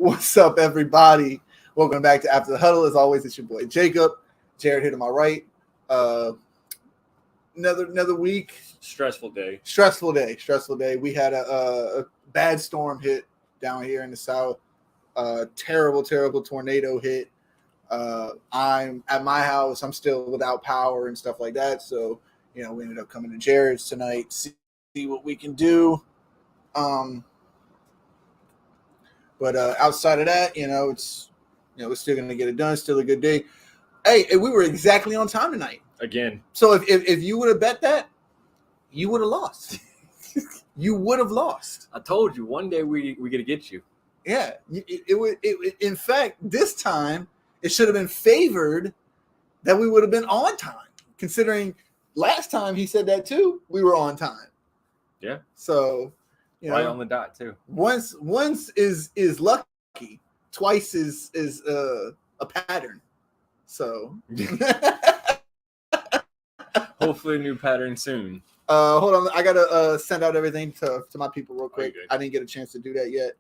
What's up, everybody? Welcome back to After the Huddle. As always, it's your boy Jacob. Jared here to my right. Another week. Stressful day. We had a bad storm hit down here in the south. Terrible tornado hit. I'm at my house. I'm still without power and stuff like that. So, we ended up coming to Jared's tonight, see what we can do. But outside of that, it's we're still gonna get it done. Still a good day. Hey, we were exactly on time tonight. Again. So if you would have bet that, you would have lost. You would have lost. I told you one day we gonna get you. Yeah, it would. In fact, this time it should have been favored that we would have been on time. Considering last time he said that too, we were on time. Yeah. So. Right on the dot too. Once is lucky, twice is a pattern. So hopefully a new pattern soon. Hold on, I gotta send out everything to my people real quick. I didn't get a chance to do that yet.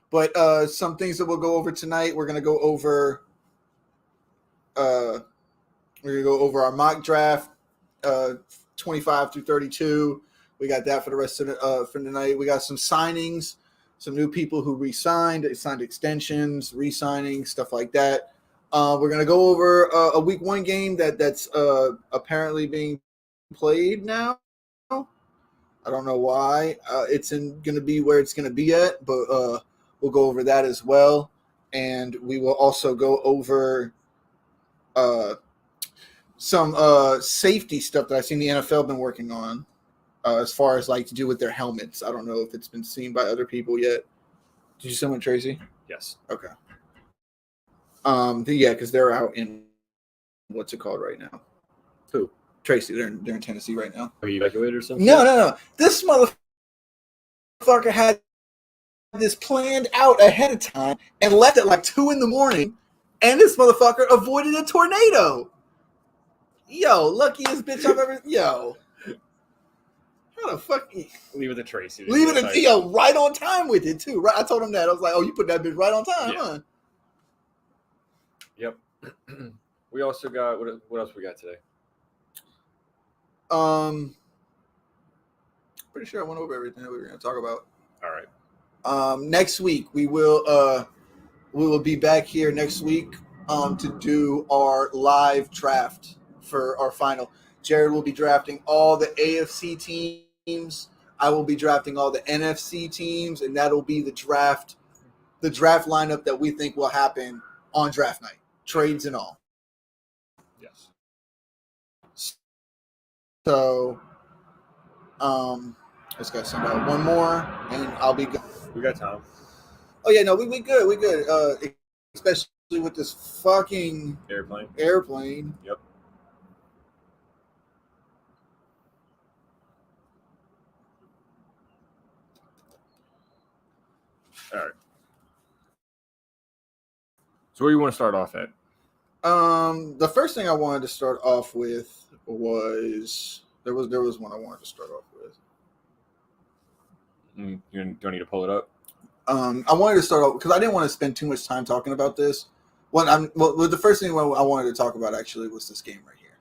But some things that we'll go over tonight. We're gonna go over our mock draft, 25 through 32. We got that for the rest of for tonight. We got some signings, some new people who signed extensions, re-signing, stuff like that. We're gonna go over a week one game that's apparently being played now. I don't know why it's gonna be where it's gonna be at, but we'll go over that as well, and we will also go over some safety stuff that I've seen the NFL been working on. As far as to do with their helmets. I don't know if it's been seen by other people yet. Did you send one, Tracy? Yes. Okay. Yeah, because they're out in what's it called right now? Who? Tracy. They're in Tennessee right now. Are you evacuated or something? No. This motherfucker had this planned out ahead of time and left at 2 a.m. and this motherfucker avoided a tornado. Yo, luckiest bitch I've ever. Yo. How the fuck? Leave it to Tracy. Leave it to right on time with it too. Right, I told him that. I was like, "Oh, you put that bitch right on time, huh?" Yep. We also got what else we got today? Pretty sure I went over everything that we were going to talk about. All right. Next week we will be back here next week to do our live draft for our final. Jared will be drafting all the AFC teams. I will be drafting all the NFC teams, and that'll be the draft lineup that we think will happen on draft night, trades and all. Yes. So, just gotta send out one more, and I'll be good. We got time. Oh yeah, no, we good. We good. Especially with this fucking airplane. Yep. All right. So where do you want to start off at? The first thing I wanted to start off with was there was one I wanted to start off with. You don't need to pull it up. I wanted to start off because I didn't want to spend too much time talking about this. The first thing I wanted to talk about actually was this game right here.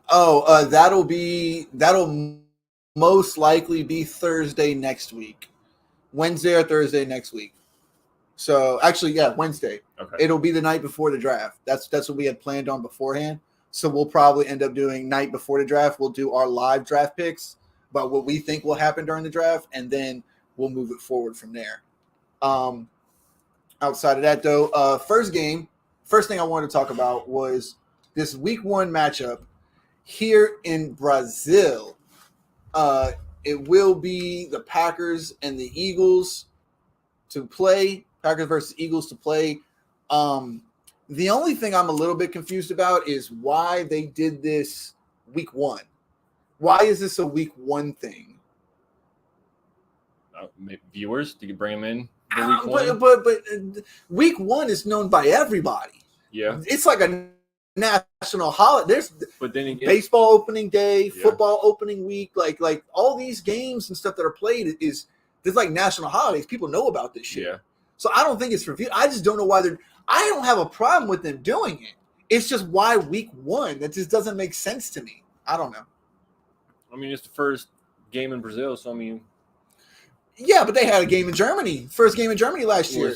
Oh, that'll most likely be Thursday next week. Wednesday or Thursday next week. So actually, yeah, Wednesday. Okay. It'll be the night before the draft. That's what we had planned on beforehand. So we'll probably end up doing night before the draft. We'll do our live draft picks about what we think will happen during the draft, and then we'll move it forward from there. Outside of that, though, first thing I wanted to talk about was this week one matchup here in Brazil. It will be the Packers and the Eagles to play. Packers versus Eagles to play. The only thing I'm a little bit confused about is why they did this week one. Why is this a week one thing? Viewers, do you bring them in? But week one is known by everybody. Yeah, it's like a national holiday. There's But then again, baseball opening day, Yeah. football opening week, like all these games and stuff that are played there's like national holidays. People know about this shit. Yeah. So I don't think it's for I just don't know why I don't have a problem with them doing it. It's just why week 1. That just doesn't make sense to me. I don't know. I mean, it's the first game in Brazil, so I mean, Yeah, but they had a game in Germany. First game in Germany last year.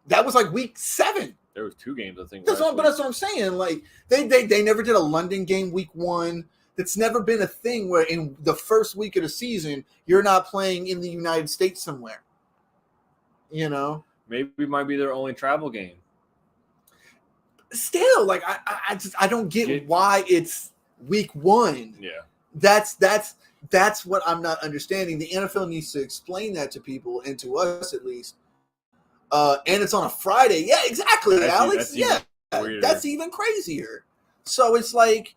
That was like week 7. there was 2 games, I think. But that's what I'm saying. Like they never did a London game week 1. That's never been a thing where in the first week of the season you're not playing in the United States somewhere. You know, maybe it might be their only travel game. Still, like I don't get why it's week 1. Yeah, that's what I'm not understanding. The NFL needs to explain that to people and to us at least. And it's on a Friday. Yeah, exactly, Alex. That's even crazier. So it's like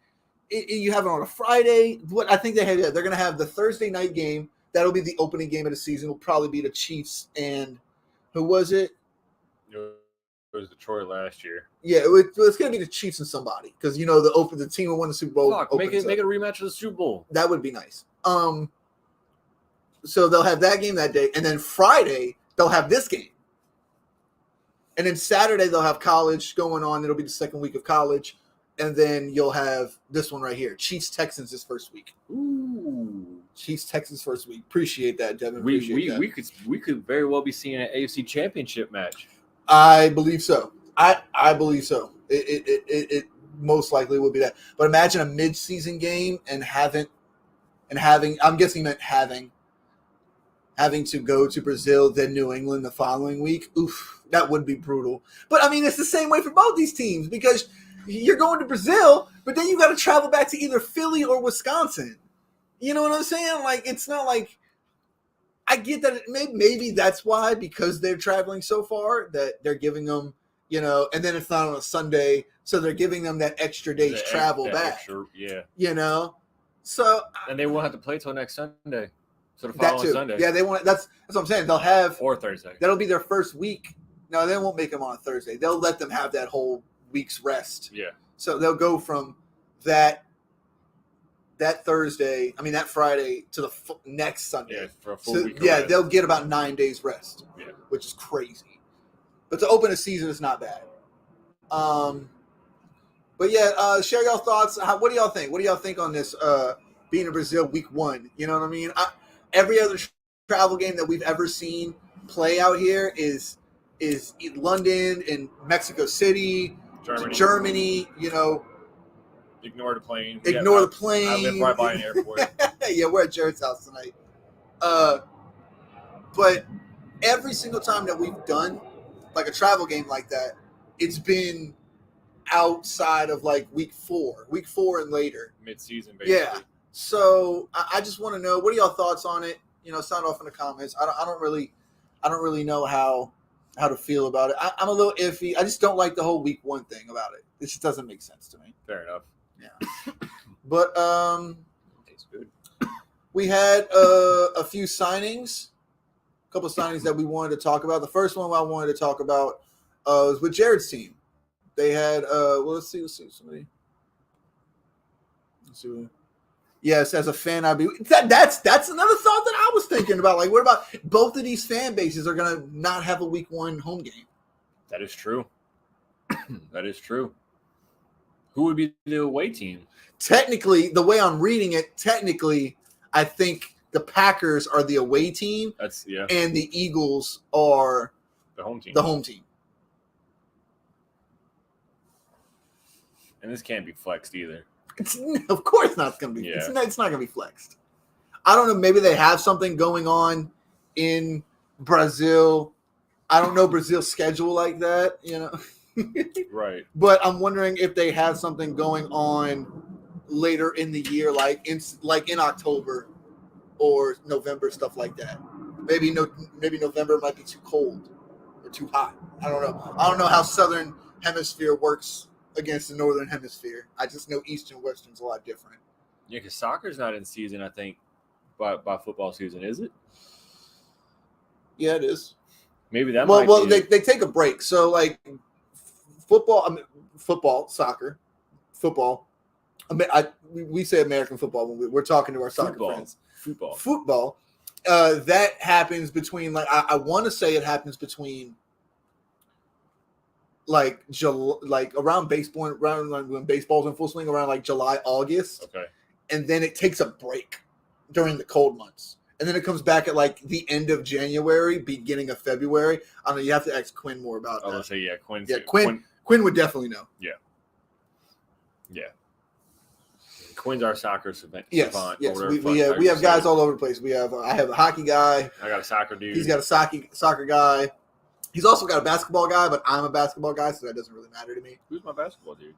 you have it on a Friday. What I think they're going to have the Thursday night game. That'll be the opening game of the season. It'll probably be the Chiefs and who was it? It was Detroit last year. Yeah, it's going to be the Chiefs and somebody because the team who won the Super Bowl. Make it a rematch of the Super Bowl. That would be nice. So they'll have that game that day, and then Friday they'll have this game. And then Saturday, they'll have college going on. It'll be the second week of college. And then you'll have this one right here. Chiefs-Texans this first week. Ooh. Chiefs-Texans first week. Appreciate that, Devin. We could very well be seeing an AFC Championship match. I believe so. I believe so. It most likely will be that. But imagine a mid-season game and having I'm guessing meant having to go to Brazil, then New England the following week. Oof, that would be brutal. But I mean, it's the same way for both these teams because you're going to Brazil, but then you got to travel back to either Philly or Wisconsin. You know what I'm saying? Like, it's not like I get that maybe that's why, because they're traveling so far that they're giving them, and then it's not on a Sunday, so they're giving them that extra day's travel back. So and they won't have to play till next Sunday. So the that following too. Sunday. Yeah, they want. That's what I'm saying. They'll have or Thursday. That'll be their first week. No, they won't make them on a Thursday. They'll let them have that whole week's rest. Yeah. So they'll go from that Thursday. I mean that Friday to the next Sunday. Yeah, for a full week. Yeah, they'll get about 9 days rest. Yeah, which is crazy. But to open a season is not bad. But yeah, share y'all thoughts. What do y'all think? What do y'all think on this? Being in Brazil week 1, you know what I mean? Every other travel game that we've ever seen play out here is London and Mexico City, Germany. Ignore the plane. Ignore the plane. I live right by an airport. Yeah, we're at Jared's house tonight. But every single time that we've done like a travel game like that, it's been outside of like week 4 and later. Mid-season, basically. Yeah. So I just want to know, what are y'all thoughts on it? Sound off in the comments. I don't really know how to feel about it. I'm a little iffy. I just don't like the whole week 1 thing about it. It just doesn't make sense to me. Fair enough. Yeah. But Tastes good. we had a few signings, a couple of signings that we wanted to talk about. The first one I wanted to talk about was with Jared's team. They had let's see somebody. Let's see. Yes, as a fan, I'd be that's another thought that I was thinking about. Like, what about both of these fan bases are gonna not have a week 1 home game? That is true. That is true. Who would be the away team? Technically, the way I'm reading it, I think the Packers are the away team. And the Eagles are the home team. And this can't be flexed either. Of course not going to be. Yeah. It's not going to be flexed. I don't know. Maybe they have something going on in Brazil. I don't know Brazil's schedule like that, Right. But I'm wondering if they have something going on later in the year, like in October or November, stuff like that. Maybe November might be too cold or too hot. I don't know. I don't know how Southern Hemisphere works against the Northern Hemisphere. I just know East and Western's a lot different. Yeah, because soccer's not in season, I think, by football season, is it? Yeah, it is. Maybe that. Well, they take a break. So like football, soccer football. We say American football when we're talking to our soccer friends. Football. That happens between I want to say it happens between around baseball, when baseball's in full swing, around July, August. Okay. And then it takes a break during the cold months. And then it comes back at the end of January, beginning of February. I don't know. You have to ask Quinn more about that. I was going to say, yeah, Quinn. Yeah, Quinn would definitely know. Yeah. Yeah. Quinn's our soccer savant. Yes. We have guys all over the place. I have a hockey guy. I got a soccer dude. He's got a soccer guy. He's also got a basketball guy, but I'm a basketball guy, so that doesn't really matter to me. Who's my basketball dude?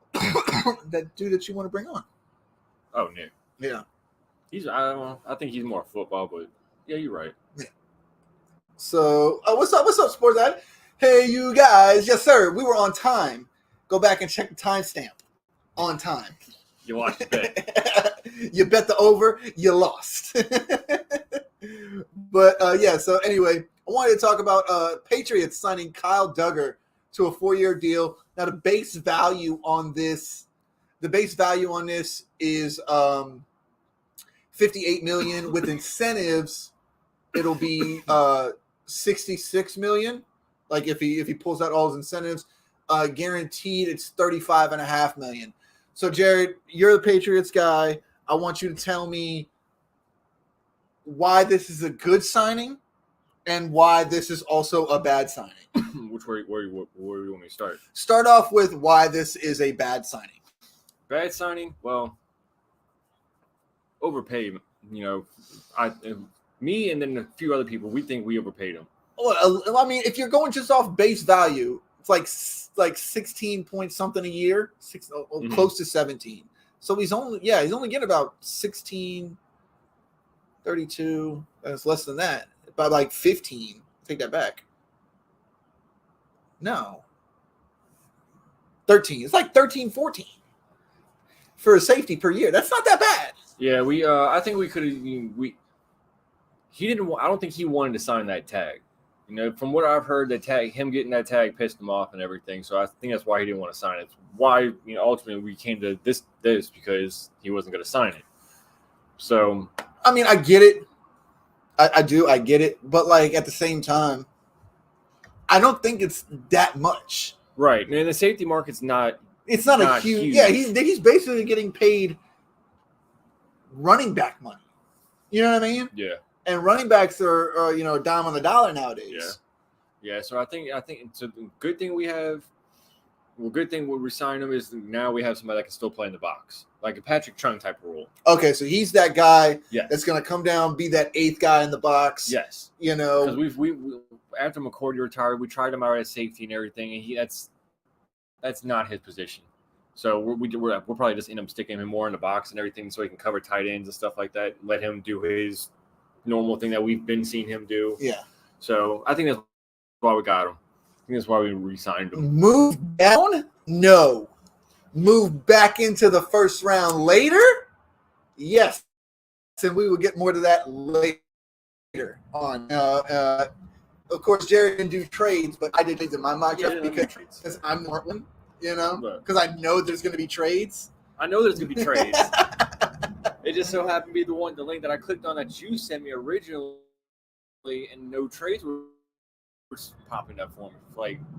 That dude that you want to bring on. Oh, Nick. Yeah. I think he's more football, but yeah, you're right. Yeah. So, what's up, Sports Ad? Hey, you guys. Yes, sir. We were on time. Go back and check the timestamp. On time. You lost the bet. You bet the over. You lost. But, yeah, so anyway, I wanted to talk about Patriots signing Kyle Duggar to a 4-year deal. Now, the base value on this is $58 million. With incentives, it'll be $66 million. Like if he pulls out all his incentives, guaranteed it's $35.5 million. So Jared, you're the Patriots guy. I want you to tell me why this is a good signing and why this is also a bad signing. Where do you want me to start? Start off with why this is a bad signing. Bad signing? Well, overpaid. Me and then a few other people, we think we overpaid him. Well, I mean, if you're going just off base value, it's like 16 point something a year, close to 17. So he's only getting about 16, 32. That's less than that. By 15. Take that back. No. 13. It's like 13, 14 for a safety per year. That's not that bad. Yeah, I think we could have. He didn't. I don't think he wanted to sign that tag. From what I've heard, him getting that tag pissed him off and everything. So I think that's why he didn't want to sign it. Why, ultimately we came to this because he wasn't going to sign it. So I mean, I get it. I do. I get it. But at the same time, I don't think it's that much. Right. And the safety market's not. It's not a huge. Yeah, he's basically getting paid running back money. You know what I mean? Yeah. And running backs are a dime on the dollar nowadays. Yeah. So I think it's a good thing we have. Well, good thing we signed him is now we have somebody that can still play in the box, like a Patrick Chung type of role. Okay, so he's that guy that's going to come down, be that eighth guy in the box. Yes. Because we after McCourty retired, we tried him out as safety and everything, and that's not his position. So we're probably just end up sticking him more in the box and everything, so he can cover tight ends and stuff like that. Let him do his normal thing that we've been seeing him do. Yeah. So I think that's why we got him. I think that's why we re-signed him. Move down? No. Move back into the first round later? Yes. And we will get more to that later on. Of course, Jerry didn't do trades, but I did trades in my mock draft because I'm Nortland, because I know there's going to be trades. I know there's going to be trades. It just so happened to be the link that I clicked on that you sent me originally, and no trades were popping up for me.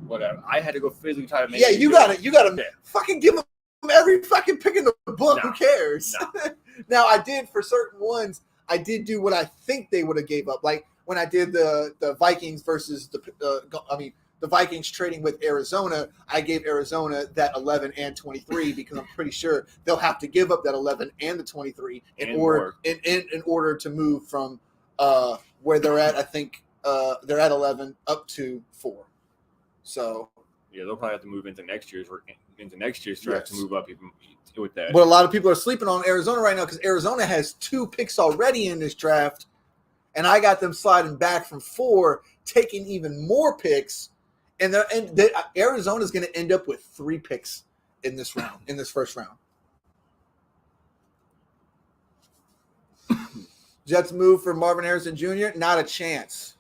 Whatever. I had to go physically try to make. Yeah, you got to fucking give them every fucking pick in the book. No, who cares? No. Now I did for certain ones. I did do what I think they would have gave up. Like when I did the Vikings versus the Vikings trading with Arizona, I gave Arizona that 11 and 23 because I'm pretty sure they'll have to give up that 11 and the 23 in order to move from where they're at. I think they're at 11 up to 4. So yeah, they'll probably have to move into next year's draft to move up even with that. But a lot of people are sleeping on Arizona right now because Arizona has 2 picks already in this draft, and I got them sliding back from 4, taking even more picks. And Arizona is going to end up with 3 picks in this round, in this first round. Jets move for Marvin Harrison Jr. Not a chance.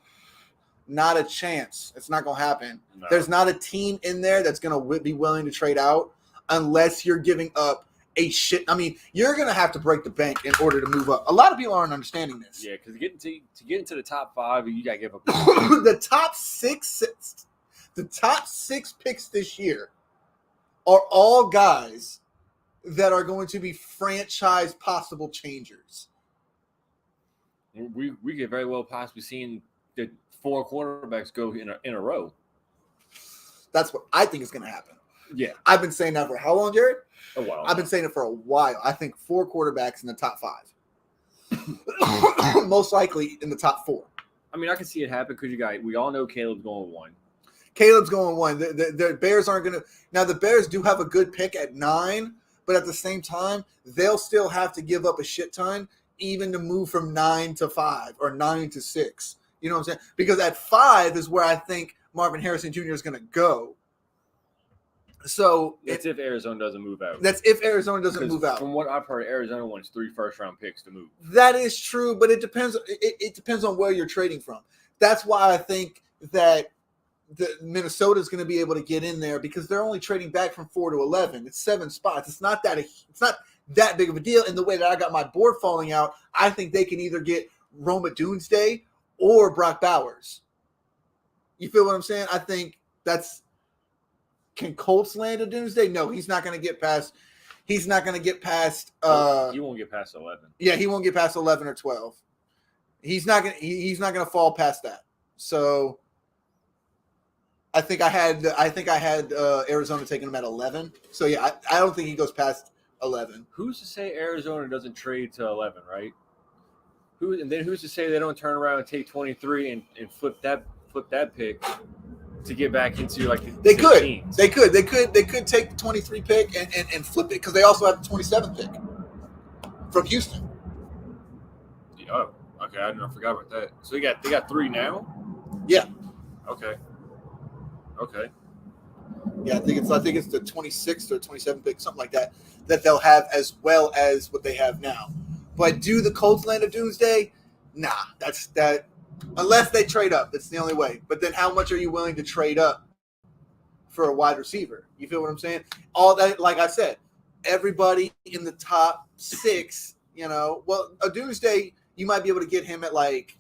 Not a chance. It's not going to happen. No. There's not a team in there that's going to be willing to trade out unless you're giving up a shit. I mean, you're gonna have to break the bank in order to move up. A lot of people aren't understanding this. Yeah, because to get into the top 5, you gotta give up. the top six picks this year are all guys that are going to be franchise possible changers. We could very well possibly seeing the 4 quarterbacks go in a row. That's what I think is going to happen. Yeah, I've been saying that for how long, Jared? a while. I've been saying it for a while. I think 4 quarterbacks in the top 5. Most likely in the top 4. I mean, I can see it happen because we all know Caleb's going 1. Caleb's going 1. The Bears aren't going to – now, the Bears do have a good pick at 9, but at the same time, they'll still have to give up a shit ton even to move from 9 to 5 or 9 to 6. You know what I'm saying? Because at 5 is where I think Marvin Harrison Jr. is going to go. So That's if Arizona doesn't move out. That's if Arizona doesn't move out. From what I've heard, Arizona wants 3 first-round picks to move. That is true, but it depends. It depends on where you're trading from. That's why I think that Minnesota is going to be able to get in there because they're only trading back from 4 to 11. It's 7 spots. It's not that big of a deal. In the way that I got my board falling out, I think they can either get Roma Doomsday or Brock Bowers. You feel what I'm saying? I think that's. Can Colts land a Doomsday? No, he's not going to get past. He's not going to get past. He won't get past 11. Yeah, he won't get past 11 or 12. He's not going. He's not going to fall past that. So, I think I had Arizona taking him at 11. So yeah, I don't think he goes past 11. Who's to say Arizona doesn't trade to 11, right? Who's to say they don't turn around and take 23 and flip that pick to get back into like they 16s. could take the 23 pick and flip it because they also have the 27 pick from Houston. Oh, okay. I forgot about that. So they got 3 now. Yeah. Okay. Yeah, I think it's the 26th or 27th pick, something like that they'll have as well as what they have now. But do the Colts land a Doomsday? Nah, that's that. Unless they trade up, that's the only way. But then, how much are you willing to trade up for a wide receiver? You feel what I'm saying? All that, like I said, everybody in the top 6. Well, a Doomsday, you might be able to get him at like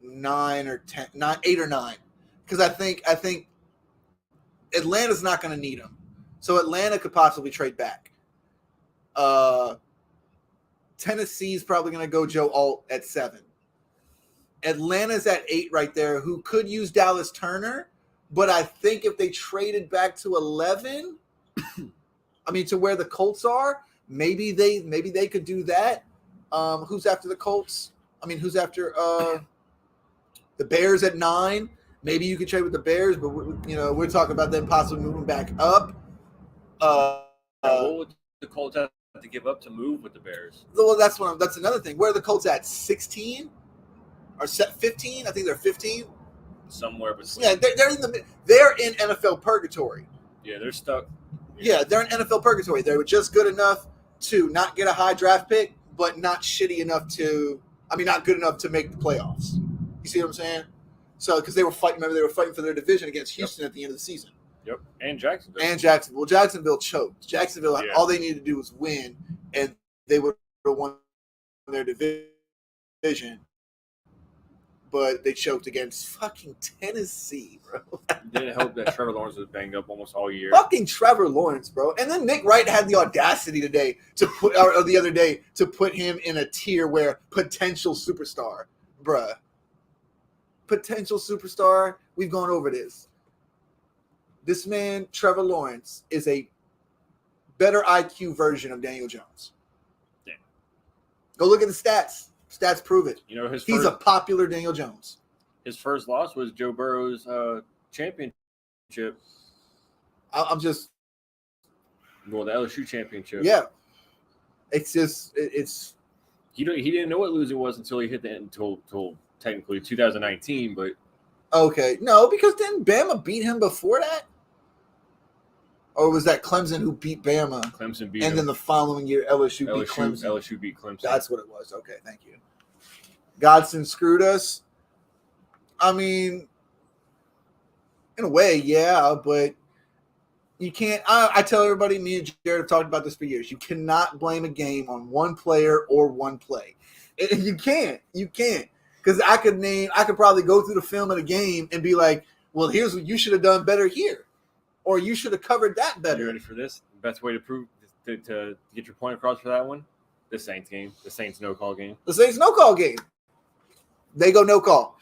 9 or 10, 8 or 9, because I think Atlanta's not going to need him, so Atlanta could possibly trade back. Tennessee's probably going to go Joe Alt at 7. Atlanta's at 8 right there, who could use Dallas Turner, but I think if they traded back to 11, I mean to where the Colts are, maybe they could do that. Who's after the Colts? I mean, who's after the Bears at 9? Maybe you could trade with the Bears, but we're talking about them possibly moving back up. What would the Colts have to give up to move with the Bears? Well, that's another thing. Where are the Colts at? 16 or 15? I think they're 15. Somewhere between. Yeah, they're in NFL purgatory. Yeah, they're stuck. Yeah, they're in NFL purgatory. They were just good enough to not get a high draft pick, but not shitty enough not good enough to make the playoffs. You see what I'm saying? So, because they were fighting for their division against Houston at the end of the season. Yep, and Jacksonville. Well, Jacksonville choked. Jacksonville, all they needed to do was win, and they would have won their division. But they choked against fucking Tennessee, bro. Didn't help that Trevor Lawrence was banged up almost all year. Fucking Trevor Lawrence, bro. And then Nick Wright had the audacity the other day to put him in a tier where potential superstar, bruh. Potential superstar. We've gone over this. This man, Trevor Lawrence, is a better IQ version of Daniel Jones. Yeah. Go look at the stats. Stats prove it. He's a popular Daniel Jones. His first loss was Joe Burrow's championship. I'm just. Well, the LSU championship. Yeah. It's just it's. He didn't know what losing was until he hit the end until technically 2019, but. Okay, no, because didn't Bama beat him before that? Or was that Clemson who beat Bama? Clemson beat him. And then the following year, LSU beat Clemson. LSU beat Clemson. That's what it was. Okay, thank you. Godson screwed us. I mean, in a way, yeah, but, You can't. I tell everybody, me and Jared have talked about this for years. You cannot blame a game on one player or one play. You can't. You can't. Because I could probably go through the film of the game and be like, well, here's what you should have done better here. Or you should have covered that better. You ready for this? The best way to prove to get your point across for that one? The Saints game. The Saints no-call game. The Saints no-call game. They go no-call.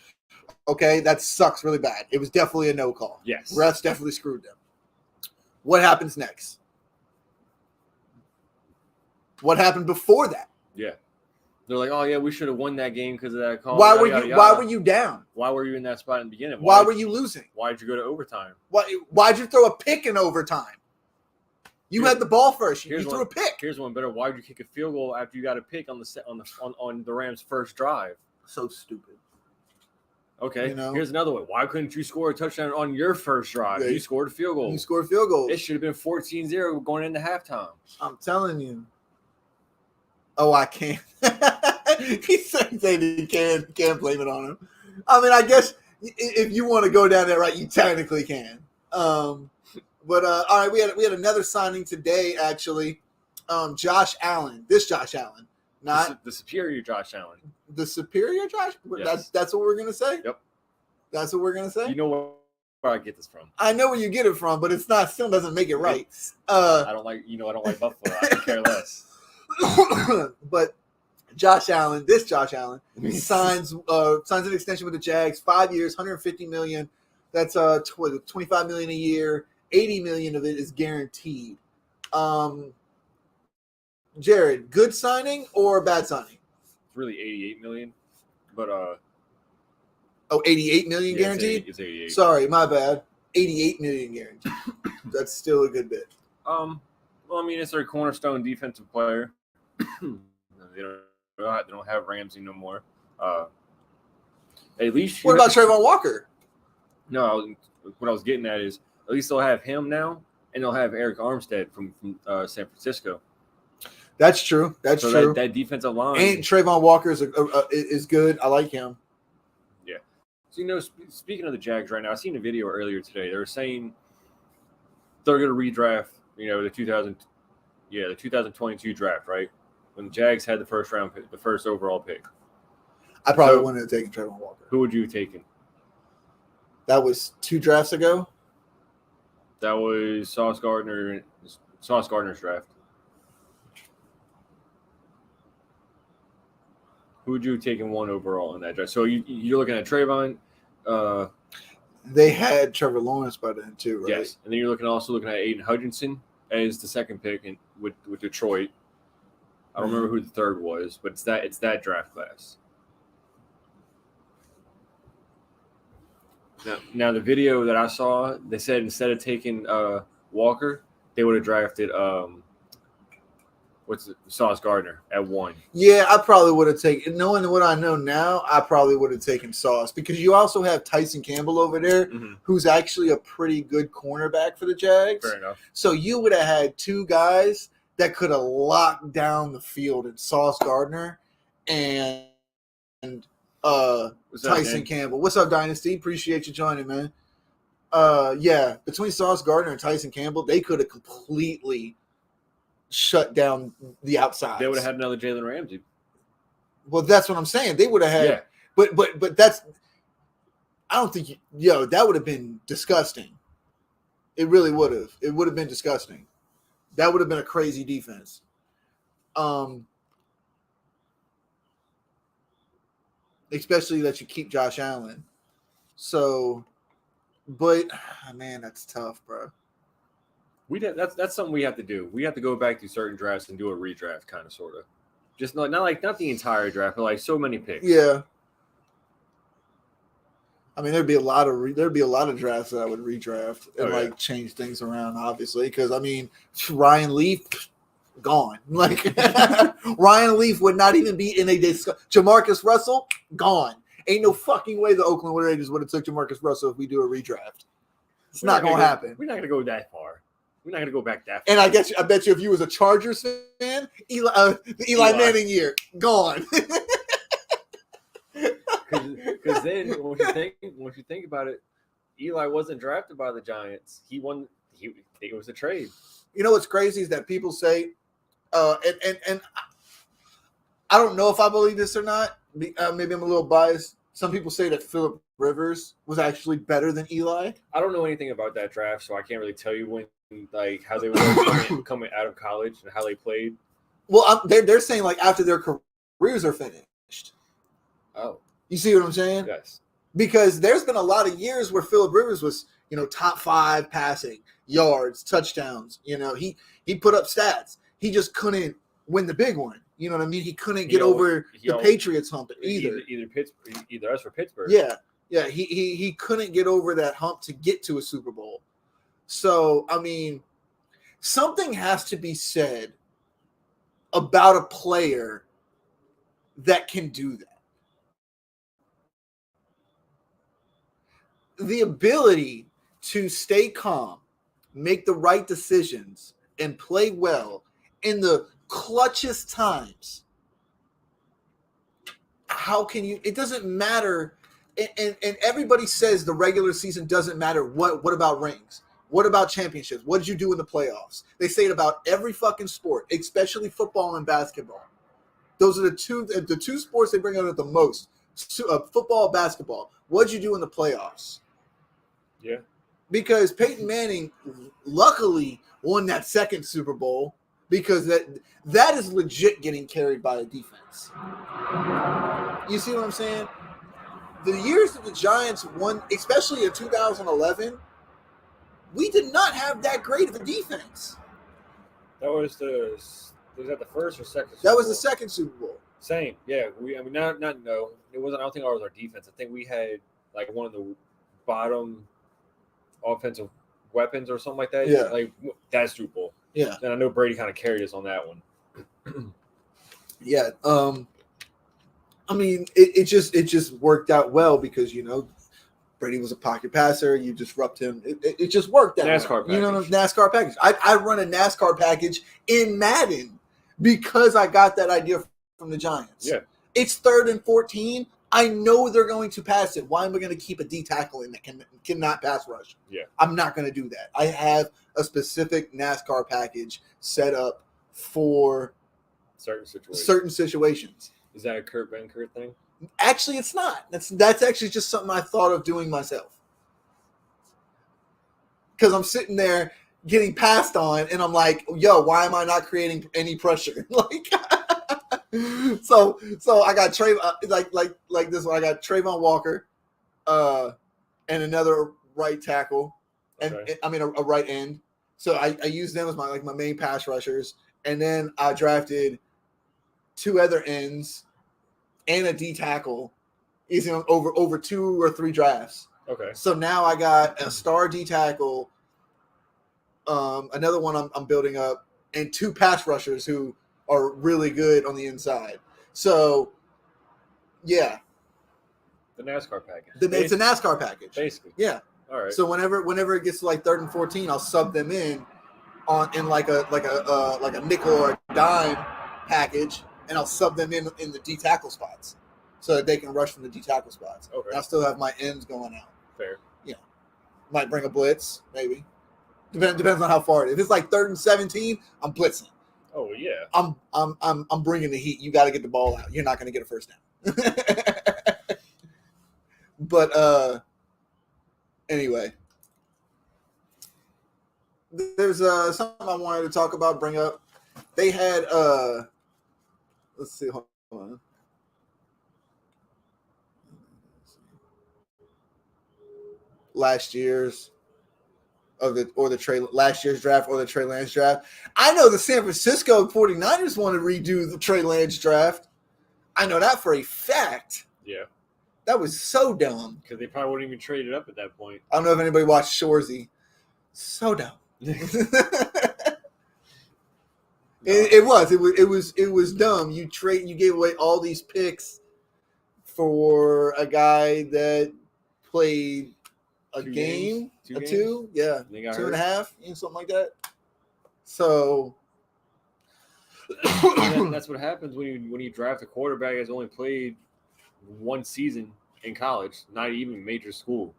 Okay, that sucks really bad. It was definitely a no-call. Yes. Refs definitely screwed them. What happens next? What happened before that? Yeah. They're like, oh, yeah, we should have won that game because of that call. Why were you down? Why were you in that spot in the beginning? Why were you losing? Why'd you go to overtime? Why'd you throw a pick in overtime? You had the ball first. You threw a pick. Here's one better. Why'd you kick a field goal after you got a pick on the Rams' first drive? So stupid. Okay, here's another one. Why couldn't you score a touchdown on your first drive? You scored a field goal. You scored field goals. It should have been 14-0 going into halftime. I'm telling you. Oh, I can't. He's saying he can't blame it on him. I mean, I guess if you want to go down that route, you technically can. But all right, we had another signing today, actually. Josh Allen. This Josh Allen. Not the superior Josh Allen. The superior Josh? Yes. That's what we're going to say? Yep. That's what we're going to say? You know where I get this from. I know where you get it from, but it's not. Still doesn't make it right. I don't like Buffalo. I could care less. But Josh Allen, this Josh Allen, signs an extension with the Jags, 5 years, $150 million. That's $25 million a year. $80 million of it is guaranteed. Jared, good signing or bad signing? It's really $88 million, but $88 million guaranteed? It's 88. Sorry, my bad. $88 million guaranteed. That's still a good bit. Well, I mean, it's their cornerstone defensive player. They don't have Ramsey no more. At least. What about Trayvon Walker? No, what I was getting at is at least they'll have him now, and they'll have Eric Armstead from San Francisco. That's true. That's true. That defensive line. And Trayvon Walker is good. I like him. Yeah. So, speaking of the Jags right now, I seen a video earlier today. They were saying they're going to redraft, the 2022 draft, right? When the Jags had the first round pick, the first overall pick. I probably wouldn't have taken Trayvon Walker. Who would you have taken? That was 2 drafts ago? That was Sauce Gardner's draft. Who would you have taken 1 overall in that draft? So you're looking at Trayvon. They had Trevor Lawrence by then too, right? Yes, and then you're also looking at Aiden Hutchinson as the second pick with Detroit. I don't remember who the third was, but it's that draft class. Now the video that I saw, they said instead of taking Walker, they would have drafted Sauce Gardner at 1. Yeah, I probably would have taken. Knowing what I know now, I probably would have taken Sauce because you also have Tyson Campbell over there, who's actually a pretty good cornerback for the Jags. Fair enough. So you would have had 2 guys that could have locked down the field in Sauce Gardner and Tyson Campbell. What's up, Dynasty? Appreciate you joining, man. Yeah, between Sauce Gardner and Tyson Campbell, they could have completely shut down the outside. They would have had another Jalen Ramsey. Well, that's what I'm saying. They would have had, but that's. I don't think that would have been disgusting. It really would have. It would have been disgusting. That would have been a crazy defense. Especially that you keep Josh Allen. So, but man, that's tough, bro. That's something we have to do. We have to go back to certain drafts and do a redraft, kind of, sort of. Just not the entire draft, but like so many picks. Yeah. I mean, there'd be a lot of drafts that I would redraft and change things around, obviously, because I mean, Ryan Leaf gone. Like Ryan Leaf would not even be in a discussion. Jamarcus Russell gone. Ain't no fucking way the Oakland Raiders would have took Jamarcus Russell if we do a redraft. It's not gonna happen. We're not gonna go that far. We're not gonna go back that far. And I bet you if you was a Chargers fan, the Eli Manning year gone. Because then, once you think about it, Eli wasn't drafted by the Giants. He won it was a trade. You know what's crazy is that people say, and I don't know if I believe this or not. Maybe I'm a little biased. Some people say that Phillip Rivers was actually better than Eli. I don't know anything about that draft, so I can't really tell you when, like, how they were coming out of college and how they played. Well, they're saying like after their careers are finished. Oh, you see what I'm saying? Yes. Because there's been a lot of years where Phillip Rivers was, top 5 passing, yards, touchdowns. He put up stats. He just couldn't win the big one. You know what I mean? He couldn't get over the Patriots hump either. Either us or Pittsburgh. Yeah. He couldn't get over that hump to get to a Super Bowl. So, I mean, something has to be said about a player that can do that. The ability to stay calm, make the right decisions, and play well in the clutchest times. How can you? It doesn't matter. And everybody says the regular season doesn't matter. What about rings? What about championships? What did you do in the playoffs? They say it about every fucking sport, especially football and basketball. Those are the two sports they bring out the most. Football, basketball. What did you do in the playoffs? Yeah. Because Peyton Manning luckily won that second Super Bowl because that is legit getting carried by a defense. You see what I'm saying? The years that the Giants won, especially in 2011, we did not have that great of a defense. Was that the first or second Super That was Bowl? the second Super Bowl. Same. Yeah. It wasn't, I don't think it was our defense. I think we had like one of the bottom offensive weapons or something like that. Yeah. Like that Super Bowl. Yeah. And I know Brady kind of carried us on that one. Yeah. I mean, it just worked out well because, Brady was a pocket passer. You disrupt him. It just worked out. NASCAR package. NASCAR package. I run a NASCAR package in Madden because I got that idea from the Giants. Yeah. It's 3rd and 14. I know they're going to pass it. Why am I going to keep a D tackle in that cannot pass rush? Yeah. I'm not going to do that. I have a specific NASCAR package set up for certain situations. Is that a Kurt Benkert thing? Actually, it's not. That's actually just something I thought of doing myself. Because I'm sitting there getting passed on, and I'm like, "Yo, why am I not creating any pressure?" So I got like this one. I got Trayvon Walker, and another right tackle, and Okay. I mean a right end. So I use them as my main pass rushers, and then I drafted 2 other ends and a D tackle, over 2 or 3 drafts. Okay. So now I got a star D tackle, another one I'm building up, and 2 pass rushers who are really good on the inside. So, yeah. The NASCAR package. It's a NASCAR package. Basically. Yeah. All right. So whenever it gets to like 3rd and 14, I'll sub them in like a nickel or a dime package, and I'll sub them in the D tackle spots so that they can rush from the D tackle spots. Okay. And I'll still have my ends going out. Fair. Might bring a blitz, maybe. Depends on how far it is. If it's like 3rd and 17, I'm blitzing. Oh yeah. I'm bringing the heat. You got to get the ball out. You're not going to get a first down. But anyway, there's something I wanted to talk about. Bring up. They had let's see. Hold on. Last year's last year's draft or the Trey Lance draft. I know the San Francisco 49ers want to redo the Trey Lance draft. I know that for a fact. Yeah. That was so dumb. Because they probably wouldn't even trade it up at that point. I don't know if anybody watched Shoresy. So dumb. It was dumb. You gave away all these picks for a guy that played a Two game, games? two, yeah, 2.5, something like that. So that's what happens when you draft a quarterback that's only played 1 season in college, not even major school.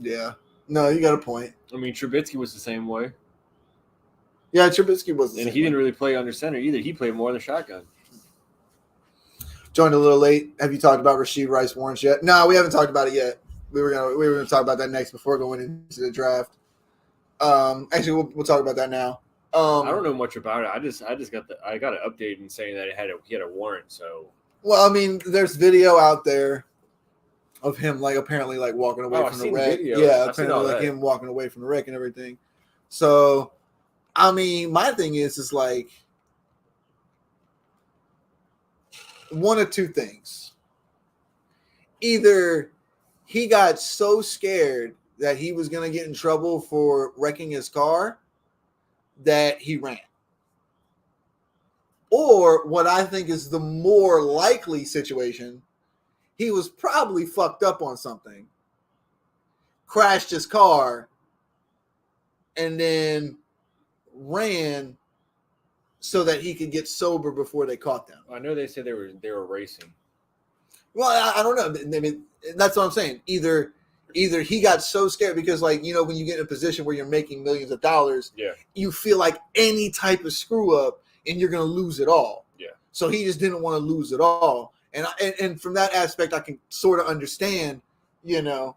Yeah. No, you got a point. I mean, Trubisky was the same way. Yeah, Trubisky was the And same he didn't way. really play under center either. He played more than shotgun. Joined a little late. Have you talked about Rashid Rice Warrens yet? No, we haven't talked about it yet. We were gonna talk about that next before going into the draft. Actually, we'll talk about that now. I don't know much about it. I got an update and saying that he had a warrant. So Well, I mean, there's video out there of him apparently walking away from the wreck. Yeah, apparently him walking away from the wreck and everything. So, I mean, my thing is one of two things. Either he got so scared that he was going to get in trouble for wrecking his car that he ran. Or what I think is the more likely situation, he was probably fucked up on something, crashed his car, and then ran so that he could get sober before they caught them. I know they said they were racing. Well, I don't know. I mean, that's what I'm saying. Either he got so scared because, when you get in a position where you're making millions of dollars, you feel like any type of screw up and you're going to lose it all. Yeah. So he just didn't want to lose it all. And from that aspect, I can sort of understand, but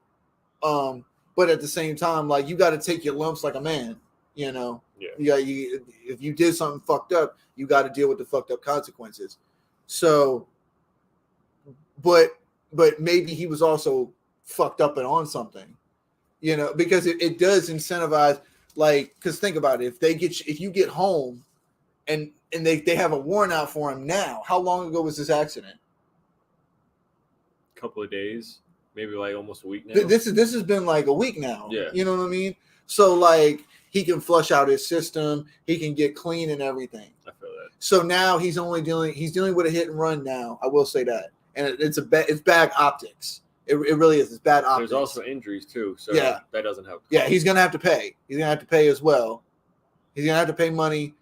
at the same time, you got to take your lumps like a man, Yeah. If you did something fucked up, you got to deal with the fucked up consequences. So, but maybe he was also fucked up and on something, because it does incentivize, because think about it. If you get home and they have a warrant out for him now, how long ago was this accident? Couple of days, maybe almost a week now. This has been a week now. Yeah. You know what I mean? So he can flush out his system, he can get clean and everything. I feel that. So now he's dealing with a hit and run now. I will say that. And it's bad optics. It really is. It's bad optics. There's also injuries too. So that doesn't help. Yeah, he's gonna have to pay. He's gonna have to pay as well. He's gonna have to pay money,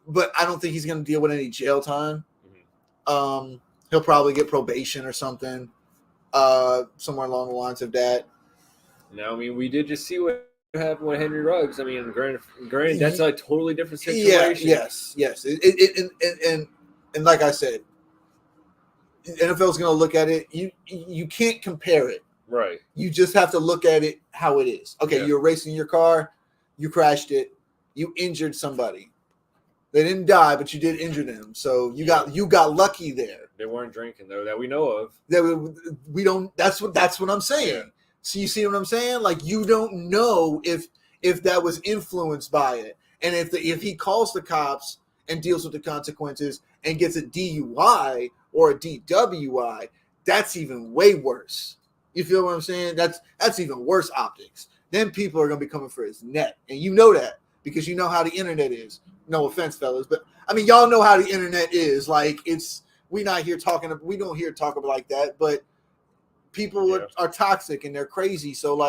but I don't think he's gonna deal with any jail time. Mm-hmm. He'll probably get probation or something. Somewhere along the lines of that. Now, I mean, we did just see what happened with Henry Ruggs. I mean, granted, that's a totally different situation. Yes. And like I said, NFL is going to look at it. You can't compare it. Right. You just have to look at it how it is. Okay, You're racing your car, you crashed it, you injured somebody. They didn't die, but you did injure them. So you got lucky there. They weren't drinking though, that we know of. We don't. That's what I'm saying. Yeah. So you see what I'm saying? You don't know if that was influenced by it, and if he calls the cops and deals with the consequences and gets a DUI or a DWI, that's even way worse. You feel what I'm saying? That's even worse optics. Then people are gonna be coming for his neck, and you know that because you know how the internet is. No offense, fellas, but I mean y'all know how the internet is. We don't hear talk about like that, but people are toxic and they're crazy. So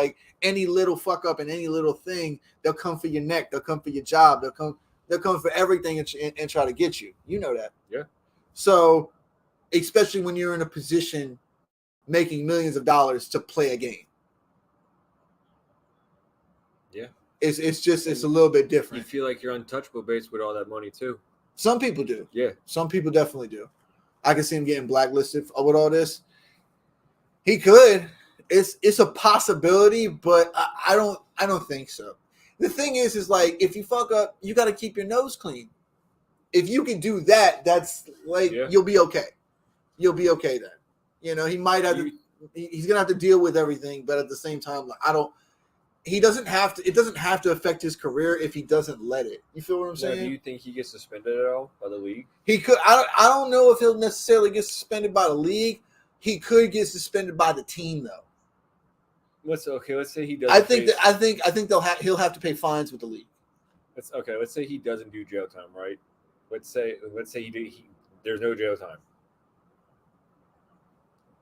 any little fuck up and any little thing, they'll come for your neck, they'll come for your job, they'll come for everything and try to get you. You know that. Yeah. So especially when you're in a position making millions of dollars to play a game. Yeah. It's a little bit different. You feel like you're untouchable based with all that money too. Some people do. Yeah. Some people definitely do. I can see him getting blacklisted with all this. He could. It's a possibility, but I don't think so. The thing is if you fuck up, you got to keep your nose clean. If you can do that, that's you'll be okay. You'll be okay then. He might have he's gonna have to deal with everything, but at the same time, he doesn't have to. It doesn't have to affect his career if he doesn't let it. You feel what I'm saying? Do you think he gets suspended at all by the league? He could. I don't know if he'll necessarily get suspended by the league. He could get suspended by the team though. Let's say he does. I think he'll have to pay fines with the league. Let's say he doesn't do jail time, right? Let's say there's no jail time.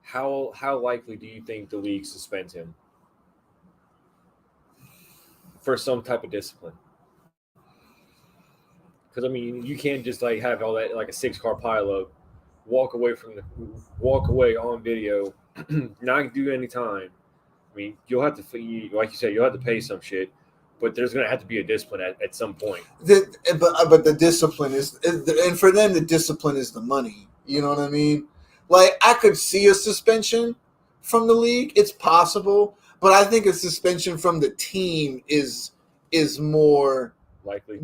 How likely do you think the league suspends him for some type of discipline? Because I mean, you can't just have all that a 6-car pileup, walk away on video, not do any time, I mean, you'll have to, like you said, you'll have to pay some shit, but there's going to have to be a discipline at some point. But the discipline is, and for them, the discipline is the money. You know what I mean? Like, I could see a suspension from the league. It's possible, but I think a suspension from the team is more Likely.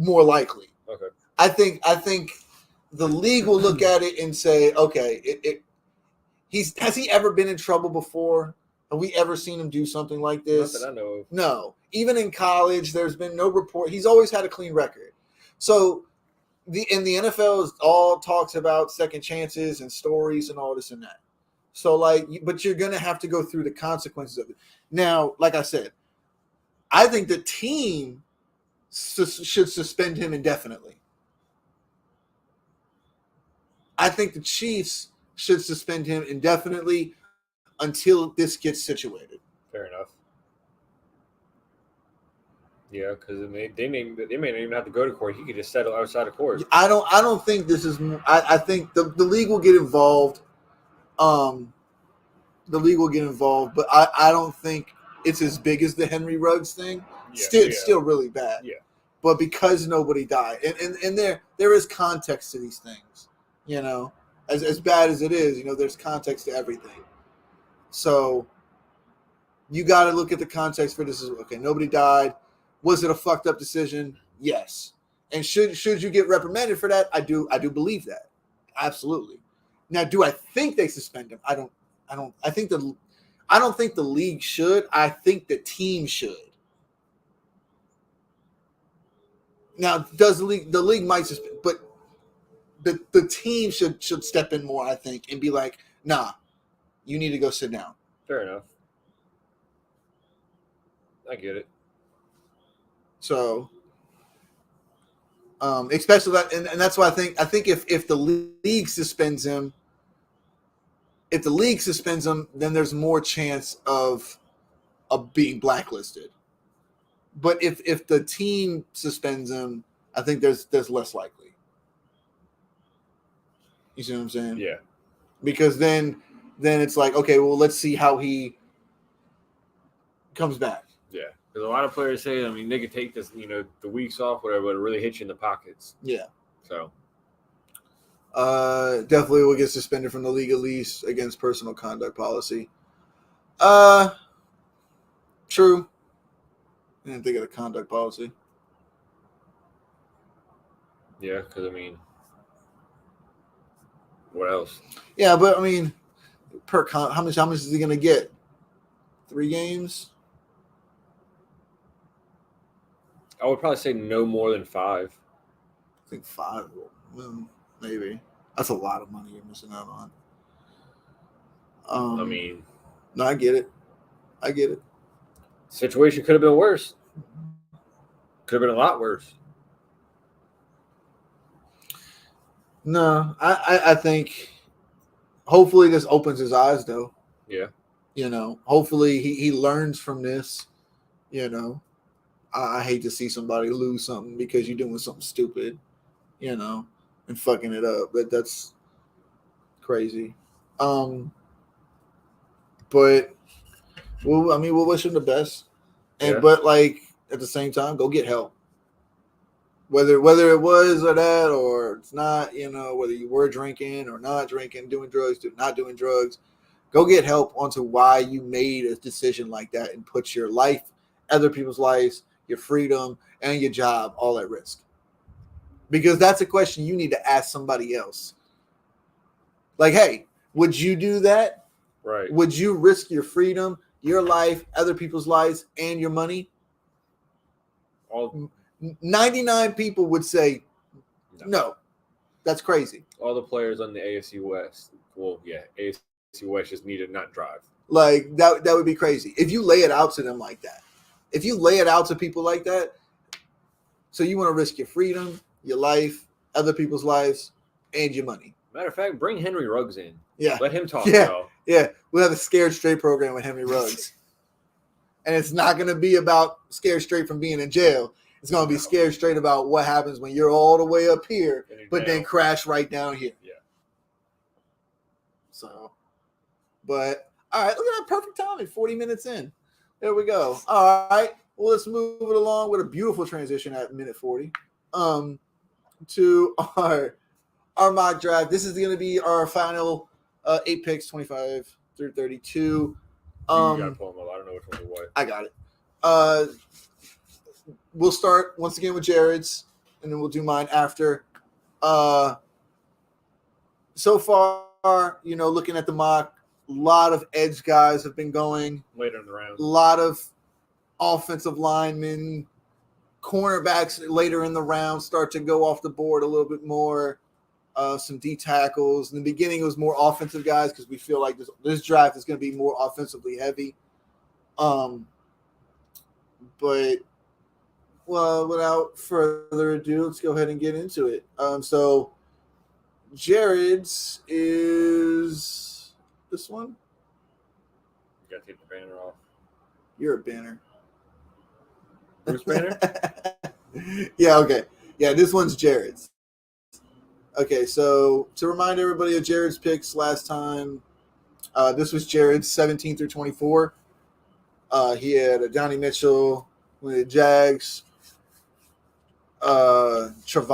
Okay. I think the league will look at it and say, okay, has he ever been in trouble before? Have we ever seen him do something like this? Not that I know of. No. Even in college, there's been no report. He's always had a clean record. So the NFL all talks about second chances and stories and all this and that. So, like, but you're going to have to go through the consequences of it. Now, like I said, I think the team should suspend him indefinitely. I think the Chiefs should suspend him indefinitely until this gets situated. Fair enough. Yeah, because they may not even have to go to court. He could just settle outside of court. I don't think this is. I think the league will get involved. The league will get involved, but I don't think it's as big as the Henry Ruggs thing. Yeah, still really bad. Yeah. But because nobody died, and there is context to these things, you know, as bad as it is, you know, there's context to everything. So you got to look at the context for this. Okay, nobody died. Was it a fucked up decision? Yes. And should you get reprimanded for that? I do believe that. Absolutely. Now, do I think they suspend him? I don't think the league should. I think the team should. Now, does the league might suspend, but the team should step in more, I think, and be like, nah, you need to go sit down. Fair enough. I get it. So, especially that, and that's why I think if the league suspends him, then there's more chance of being blacklisted. But if the team suspends him, I think there's less likely. You see what I'm saying? Yeah. Because then it's like, okay, well, let's see how he comes back. Yeah. Because a lot of players say, I mean, they could take this, you know, the weeks off, whatever, but it really hits you in the pockets. Yeah. So. Definitely will get suspended from the league at least against personal conduct policy. True. I didn't think of the conduct policy. Yeah, because, I mean, what else? Yeah, but, I mean, how much is he going to get? 3 games? I would probably say no more than 5. I think 5. Well, maybe. That's a lot of money you're missing out on. I mean. No, I get it. Situation could have been worse. Could have been a lot worse. No, I think hopefully this opens his eyes, though. Yeah. You know, hopefully he learns from this. You know, I hate to see somebody lose something because you're doing something stupid, you know, and fucking it up. That's crazy. But well, I mean, we'll wish him the best. And but like at the same time, go get help. Whether it was or that or it's not, you know, whether you were drinking or not drinking, doing drugs, not doing drugs, go get help onto why you made a decision like that and put your life, other people's lives, your freedom, and your job all at risk. Because that's a question you need to ask somebody else. Like, hey, would you do that? Right. Would you risk your freedom, your life, other people's lives, and your money? 99 people would say, no, that's crazy. All the players on the AFC West, AFC West just need to not drive. Like, that would be crazy. If you lay it out to them like that, if you lay it out to people like that, so you want to risk your freedom, your life, other people's lives, and your money. Matter of fact, bring Henry Ruggs in. Yeah. Let him talk. Yeah. We'll have a Scared Straight program with Henry Ruggs. And it's not going to be about scared straight from being in jail. It's going to be scared straight about what happens when you're all the way up here, but then crash right down here. Yeah. So, but, all right, look at that perfect timing, 40 minutes in. There we go. All right. Well, let's move it along with a beautiful transition at minute 40. To our mock draft. This is going to be our final 8 picks, 25 through 32. You gotta pull them up. I don't know which one to what. I got it. We'll start once again with Jared's, and then we'll do mine after. So far, looking at the mock, a lot of edge guys have been going. Later in the round. A lot of offensive linemen, cornerbacks later in the round start to go off the board a little bit more. Some D tackles. In the beginning, it was more offensive guys because we feel like this draft is going to be more offensively heavy. But without further ado, let's go ahead and get into it. So Jared's is this one. You gotta take the banner off. You're a banner. Bruce Banner? Yeah, okay. Yeah, this one's Jared's. Okay, so to remind everybody of Jared's picks last time, this was Jared's 17 through 24. He had Donnie Mitchell with the Jags, Tavondre.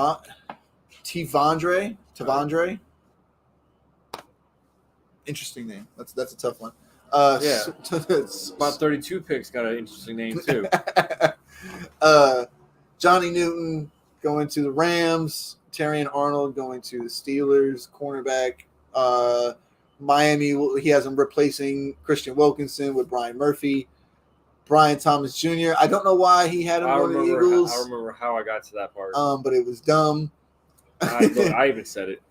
Interesting name. That's a tough one. Yeah. About 32 picks got an interesting name too. Johnny Newton going to the Rams. Terrion Arnold going to the Steelers. Cornerback. Miami, he has him replacing Christian Wilkinson with Brian Murphy. Brian Thomas Jr. I don't know why he had him on the Eagles. I remember how I got to that part. But it was dumb. I even said it.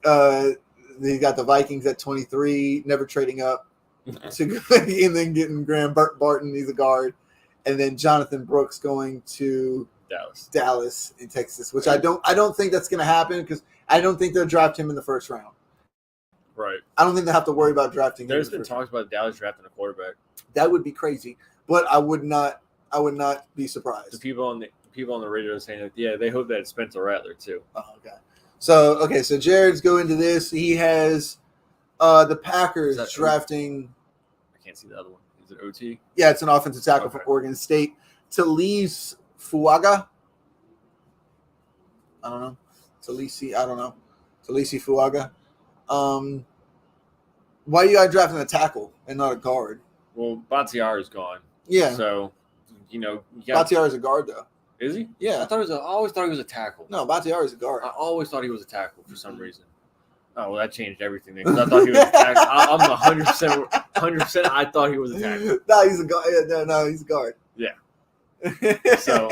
He got the Vikings at 23, never trading up. And then getting Graham Barton, he's a guard. And then Jonathan Brooks going to Dallas in Texas, which I don't think that's going to happen because I don't think they'll draft him in the first round. Right. I don't think they have to worry about drafting him. There's been talks about Dallas drafting a quarterback. That would be crazy, but I would not be surprised. The people on the radio are saying that they hope that it's Spencer Rattler too. Oh, okay. So Jared's going to this. He has the Packers drafting. I can't see the other one. Is it OT? Yeah, it's an offensive tackle from Oregon State. Talise Fuaga. I don't know. Talise Fuaga. Why you got drafting a tackle and not a guard? Well, Bakhtiar is gone. Yeah. So, Bakhtiar is a guard though. Is he? Yeah. I always thought he was a tackle. No, Bakhtiar is a guard. I always thought he was a tackle for some reason. Oh, well, that changed everything then, 'cause I thought he was a tackle. I'm 100%. I thought he was a tackle. No, he's a guard. No, he's a guard. Yeah. So,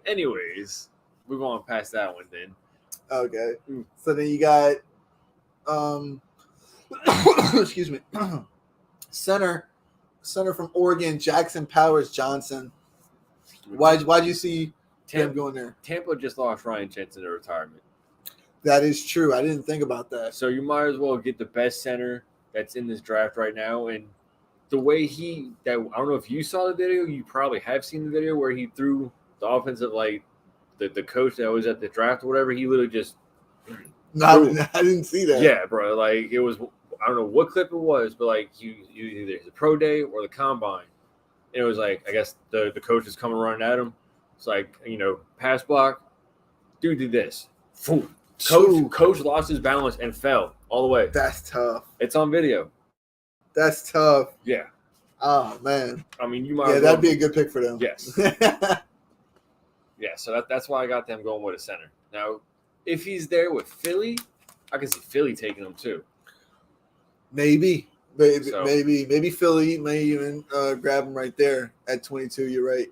anyways, move on past that one then. Okay. So then you got, excuse me, center from Oregon, Jackson Powers Johnson. Why'd you see him going there? Tampa just lost Ryan Jensen to retirement. That is true. I didn't think about that. So you might as well get the best center that's in this draft right now. And the way I don't know if you saw the video, you probably have seen the video where he threw the offensive, like the coach that was at the draft or whatever. He literally just. No, I didn't see that. Yeah, bro. Like it was, I don't know what clip it was, but like you either the pro day or the combine. And it was like, I guess the coach is coming running at him. It's like, pass block. Dude did this. Coach lost his balance and fell all the way. That's tough. It's on video. That's tough. Yeah. Oh, man. I mean, you might. Yeah, that'd be a good pick for them. Yes. Yeah, so that's why I got them going with a center. Now, if he's there with Philly, I can see Philly taking him too. Maybe Philly may even grab him right there at 22. You're right.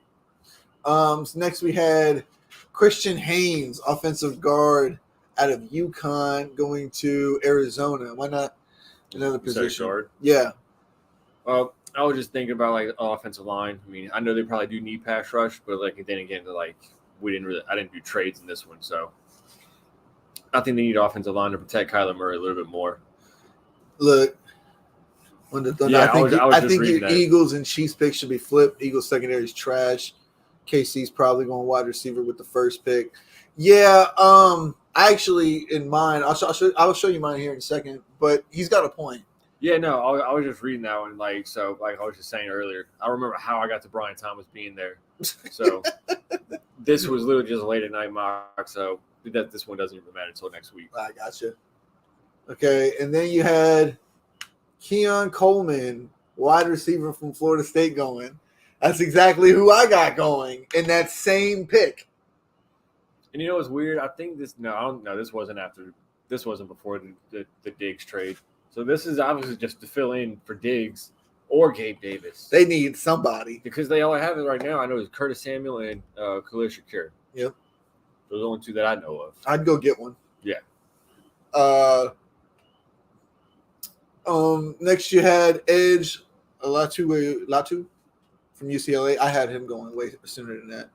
So next we had Christian Haynes, offensive guard out of UConn, going to Arizona. Why not another position? Guard? Yeah. Well, I was just thinking about like offensive line. I mean, I know they probably do need pass rush, but like then again, I didn't do trades in this one, so I think they need offensive line to protect Kyler Murray a little bit more. Look, I think your Eagles and Chiefs picks should be flipped. Eagles secondary is trash. KC's probably going wide receiver with the first pick. Yeah, I actually in mine. I'll show you mine here in a second. But he's got a point. Yeah, no, I was just reading that one. Like I was just saying earlier, I remember how I got to Brian Thomas being there. So this was literally just a late at night mock. So this one doesn't even matter until next week. I gotcha. Okay, and then you had Keon Coleman, wide receiver from Florida State, going. That's exactly who I got going in that same pick. And you know what's weird? I think this. No, I don't know. This wasn't after. This wasn't before the Diggs trade. So this is obviously just to fill in for Diggs or Gabe Davis. They need somebody because they all have it right now. I know is Curtis Samuel and Khalil Shakir. Yep, those are the only two that I know of. I'd go get one. Yeah. Next you had Edge Latu from UCLA. I had him going way sooner than that.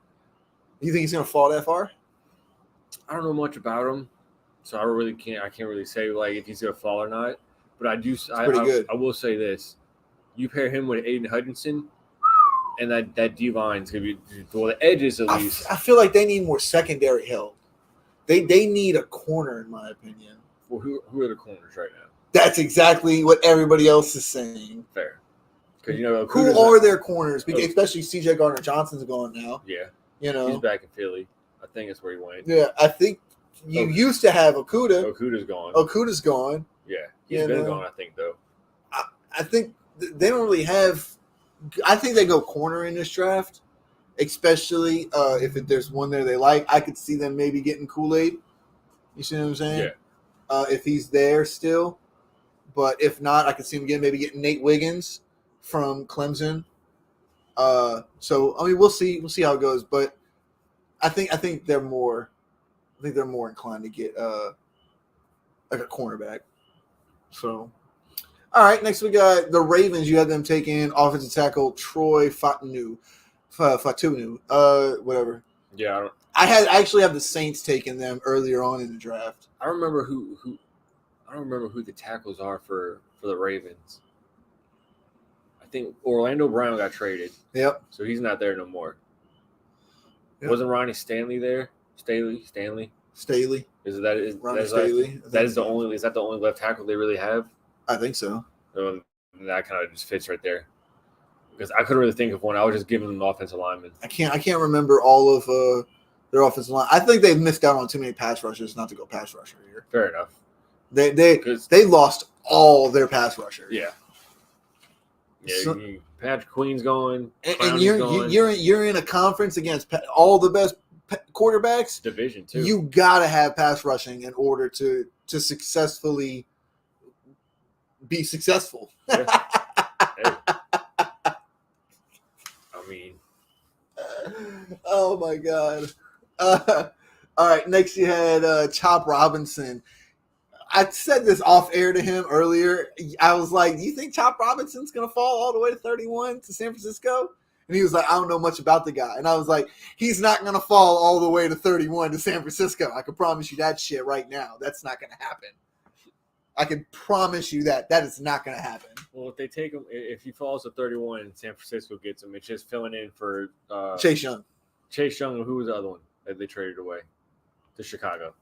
You think he's gonna fall that far? I don't know much about him, so I can't really say like if he's gonna fall or not. But I do. Good. I will say this: you pair him with Aiden Hutchinson, and that D line's gonna be the edges at least. I feel like they need more secondary help. They need a corner, in my opinion. Well, who are the corners right now? That's exactly what everybody else is saying. Fair. Because who are their corners? Because especially C.J. Gardner-Johnson's gone now. Yeah. He's back in Philly. I think that's where he went. Yeah, I think you used to have Okudah. Okudah's gone. Yeah, he's been gone. I think though. I think they don't really have. I think they go corner in this draft, especially if there's one there they like. I could see them maybe getting Kool-Aid. You see what I'm saying? Yeah. If he's there still, but if not, I could see them maybe getting Nate Wiggins from Clemson. So I mean, we'll see how it goes, but I think they're more inclined to get like a cornerback. So, all right, next we got the Ravens. You had them take in offensive tackle Troy Fatunu, whatever. Yeah, I actually have the Saints taking them earlier on in the draft. I don't remember who the tackles are for the Ravens. I think Orlando Brown got traded. Yep. So he's not there no more. Yep. Wasn't Ronnie Stanley there? Stanley. Staley. Is that Ronnie Staley? Is that the only left tackle they really have? I think so. So that kind of just fits right there. Because I couldn't really think of one. I was just giving them an offensive lineman. I can't remember all of their offensive line. I think they've missed out on too many pass rushers not to go pass rusher here. Fair enough. They lost all their pass rushers. Yeah. Yeah, so, Patrick Queen's going, and you're in a conference against all the best quarterbacks. Division 2. You gotta have pass rushing in order to successfully be successful. Yeah. Hey. I mean, oh my god. All right, next you had Chop Robinson. I said this off air to him earlier. I was like, do you think Chop Robinson's going to fall all the way to 31 to San Francisco? And he was like, I don't know much about the guy. And I was like, he's not going to fall all the way to 31 to San Francisco. I can promise you that shit right now. That's not going to happen. I can promise you that is not going to happen. Well, if they take him, if he falls to 31 and San Francisco gets him, it's just filling in for Chase Young. Chase Young, who was the other one that they traded away to Chicago?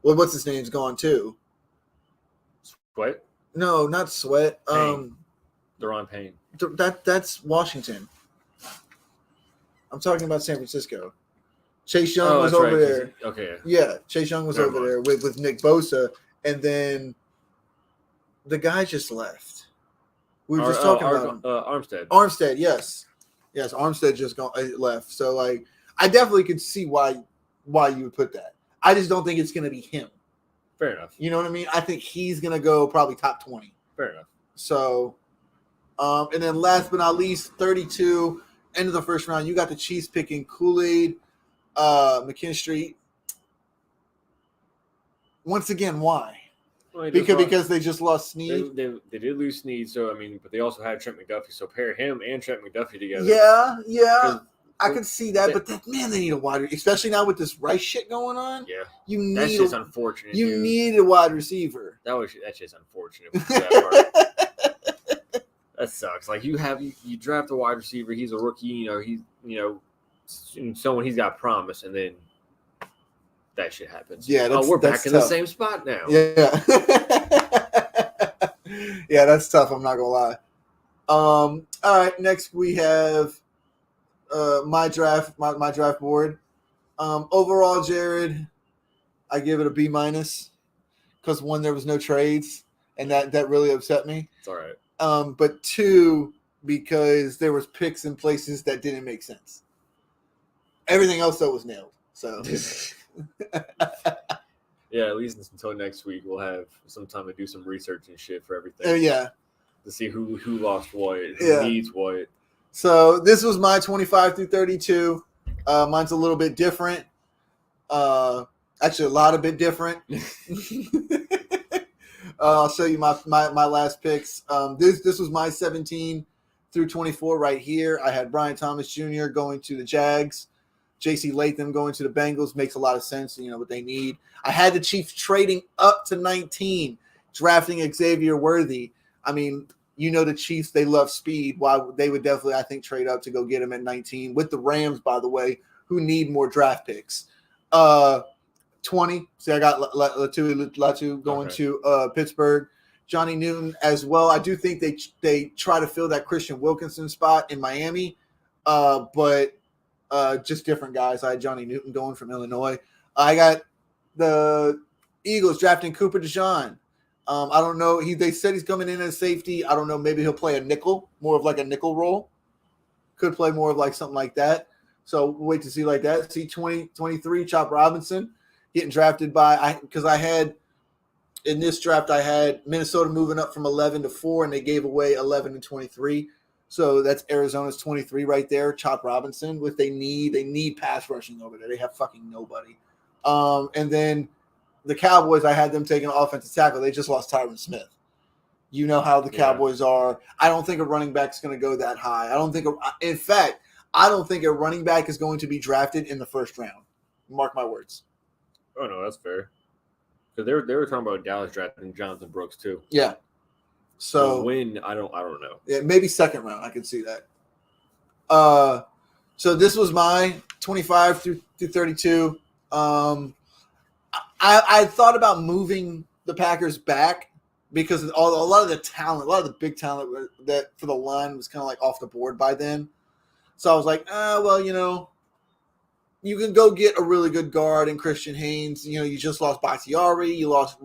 What's his name's gone too? Sweat? No, not Sweat. Deron Payne. That's Washington. I'm talking about San Francisco. Chase Young was over there. Okay. Yeah, Chase Young was over there with Nick Bosa, and then the guy just left. We were just talking about him. Armstead. Armstead, yes. Armstead just left. So like, I definitely could see why you would put that. I just don't think it's going to be him. Fair enough. You know what I mean? I think he's going to go probably top 20. Fair enough. So, and then last but not least, 32, end of the first round, you got the Chiefs picking Kool-Aid, McKinstry. Once again, why? Well, because they just lost Snead. They did lose Snead, so I mean, but they also had Trent McDuffie. So pair him and Trent McDuffie together. Yeah, I could see that. But they need a wide, especially now with this Rice shit going on. Yeah, that's just unfortunate. You need a wide receiver. That's just unfortunate. That sucks. Like you draft a wide receiver. He's a rookie. He's someone he's got promise, and then that shit happens. Yeah, we're that's back in tough. the same spot now. Yeah. Yeah, that's tough. I'm not gonna lie. All right, next we have my draft board. Overall, Jared, I give it a B minus because one, there was no trades, and that really upset me. It's all right. But two, because there was picks in places that didn't make sense. Everything else though was nailed. So yeah, at least until next week, we'll have some time to do some research and shit for everything. yeah. To see who lost what, who needs what. So this was my 25 through 32. Mine's a little bit different. Actually, a lot of bit different. I'll show you my last picks. This was my 17 through 24 right here. I had Brian Thomas Jr. going to the Jags. J.C. Latham going to the Bengals. Makes a lot of sense. You know what they need. I had the Chiefs trading up to 19, drafting Xavier Worthy. I mean, you know the Chiefs, they love speed. Why they would definitely, I think, trade up to go get him at 19 with the Rams, by the way, who need more draft picks. 20. See, I got Latu going to Pittsburgh. Johnny Newton as well. I do think they try to fill that Christian Wilkinson spot in Miami, but just different guys. I had Johnny Newton going from Illinois. I got the Eagles drafting Cooper DeJean. I don't know. They said he's coming in as safety. I don't know. Maybe he'll play a nickel, more of like a nickel role. Could play more of like something like that. So we'll wait to see like that. See 23, Chop Robinson getting drafted because I had in this draft, I had Minnesota moving up from 11 to 4, and they gave away 11 and 23. So that's Arizona's 23 right there. Chop Robinson, what they need pass rushing over there. They have fucking nobody. And then the Cowboys, I had them taking an offensive tackle. They just lost Tyron Smith. You know how the Cowboys are. I don't think a running back is going to go that high. In fact, I don't think a running back is going to be drafted in the first round. Mark my words. Oh no, that's fair. Because they were talking about Dallas drafting Jonathan Brooks too. Yeah. So when I don't know. Yeah, maybe second round. I can see that. So this was my 25 through 32. I thought about moving the Packers back because a lot of the talent, a lot of the big talent that for the line was kind of like off the board by then. So I was like, well, you know, you can go get a really good guard in Christian Haynes. You know, you just lost Bakhtiari, you lost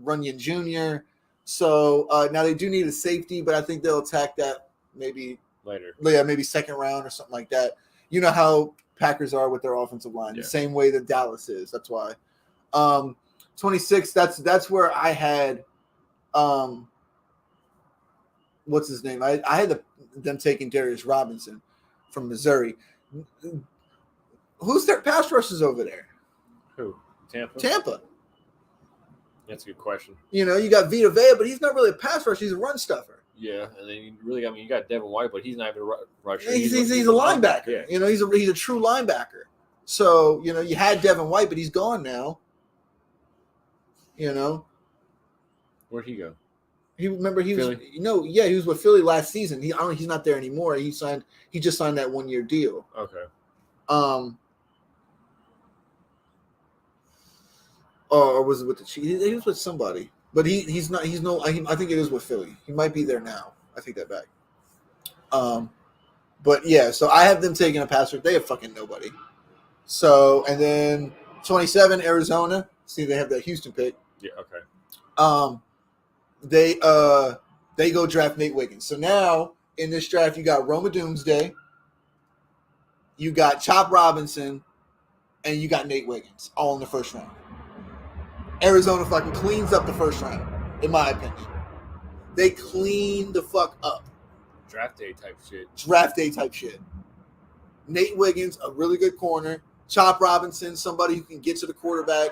Runyon Jr. So now they do need a safety, but I think they'll attack that maybe later. Yeah, maybe second round or something like that. You know how Packers are with their offensive line, the same way that Dallas is. That's why. 26. That's where I had. What's his name? I had them taking Darius Robinson from Missouri. Who's their pass rushers over there? Who? Tampa. That's a good question. You know, you got Vita Vea, but he's not really a pass rusher. He's a run stuffer. Yeah, and then you got Devin White, but he's not even a rusher. He's a linebacker. Yeah. You know, he's a true linebacker. So, you know, you had Devin White, but he's gone now. You know. Where'd he go? He was Philly? He was with Philly last season. He's not there anymore. He just signed that 1-year deal. Okay. Or was it with the Chiefs? He was with somebody. But he's not. I think it is with Philly. He might be there now. I take that back. But yeah. So I have them taking a pass rush. They have fucking nobody. So and then 27 Arizona. See, they have that Houston pick. Yeah. Okay. They go draft Nate Wiggins. So now in this draft, you got Roma Doomsday, you got Chop Robinson, and you got Nate Wiggins all in the first round. Arizona fucking cleans up the first round, in my opinion. They clean the fuck up. Draft day type shit. Nate Wiggins, a really good corner. Chop Robinson, somebody who can get to the quarterback.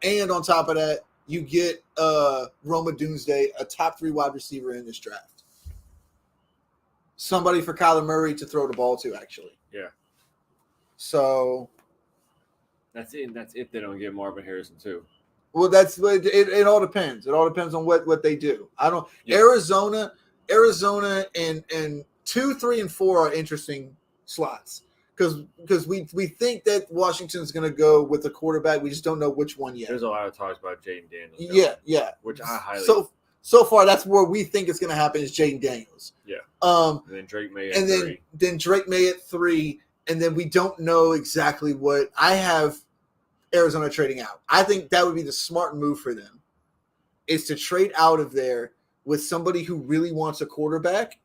And on top of that, you get Roma Doomsday, a top 3 wide receiver in this draft. Somebody for Kyler Murray to throw the ball to, actually. Yeah. So that's it. That's if they don't get Marvin Harrison too. Well, it all depends. It all depends on what they do. Arizona and 2, 3, and 4 are interesting slots because we think that Washington's going to go with the quarterback. We just don't know which one yet. There's a lot of talks about Jaden Daniels. Yeah. Which I highly so far that's where we think it's going to happen is Jaden Daniels. Yeah. And then Drake May at 3. Then Drake May at 3, and then we don't know exactly what I have. Arizona trading out. I think that would be the smart move for them, is to trade out of there with somebody who really wants a quarterback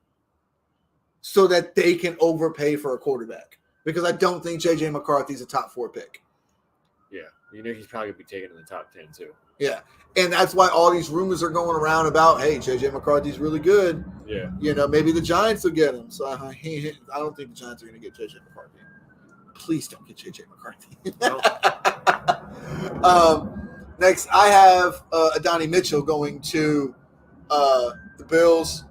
so that they can overpay for a quarterback. Because I don't think J.J. McCarthy's a top 4 pick. Yeah. He's probably going to be taken in the top 10 too. Yeah. And that's why all these rumors are going around about, hey, J.J. McCarthy's really good. Yeah. Maybe the Giants will get him. So I don't think the Giants are going to get J.J. McCarthy. Please don't get J.J. McCarthy. No. Next, I have Adonai Mitchell going to the Bills.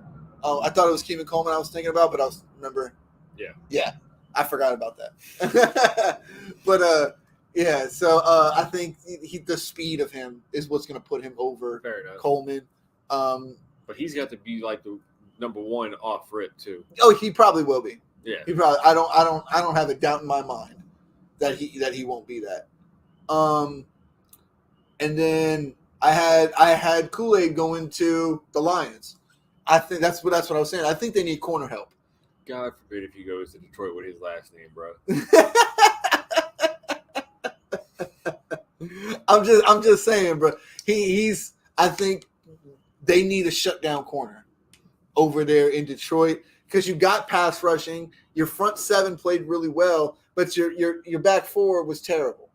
I thought it was Keenan Coleman I was thinking about, but remember. Yeah, I forgot about that. But so I think the speed of him is what's going to put him over Coleman. But he's got to be like the number 1 off rip too. Oh, he probably will be. Yeah, he probably. I don't have a doubt in my mind that he won't be that. And then I had Kool-Aid going to the Lions. I think that's what I was saying. I think they need corner help. God forbid if he goes to Detroit with his last name, bro. I'm just saying, bro. He's. I think they need a shutdown corner over there in Detroit because you got pass rushing. Your front 7 played really well, but your back 4 was terrible.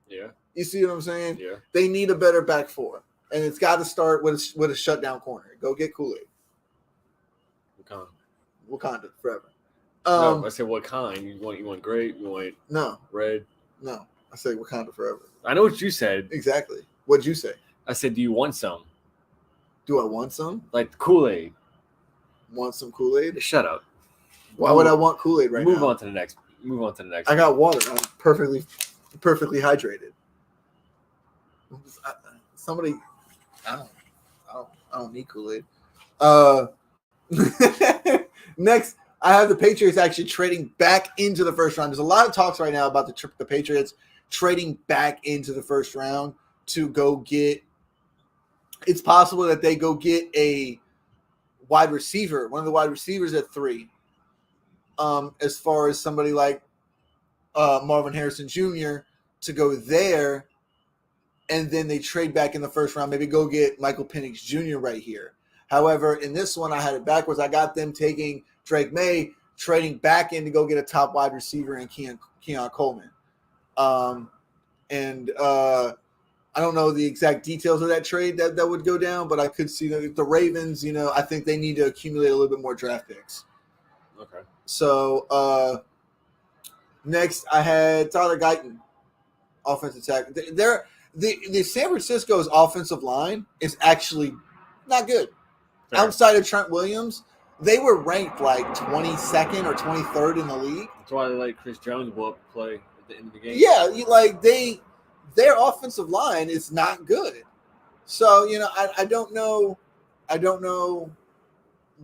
Yeah. You see what I'm saying? Yeah. They need a better back 4, and it's got to start with a shutdown corner. Go get Kool-Aid. Wakanda forever. No, I said what kind? You want grape? You want red? No, I said Wakanda forever. I know what you said. Exactly. What'd you say? I said, do you want some? Do I want some? Like Kool-Aid. Want some Kool-Aid? Shut up. Why would I want Kool-Aid right now? Move on to the next. I got water. I'm perfectly hydrated. Somebody, I don't need Kool-Aid. Next, I have the Patriots actually trading back into the first round. There's a lot of talks right now about the Patriots trading back into the first round to go get. It's possible that they go get a wide receiver, one of the wide receivers at 3. As far as somebody like Marvin Harrison Jr. to go there, and then they trade back in the first round, maybe go get Michael Penix Jr. right here. However, in this one, I had it backwards. I got them taking Drake May, trading back in to go get a top wide receiver in Keon Coleman. I don't know the exact details of that trade that would go down, but I could see that the Ravens, I think they need to accumulate a little bit more draft picks. Okay. So next, I had Tyler Guyton, offensive tackle. The San Francisco's offensive line is actually not good. Fair. Outside of Trent Williams, they were ranked like 22nd or 23rd in the league. That's why they let Chris Jones go up and play at the end of the game. Yeah, their offensive line is not good. So, I don't know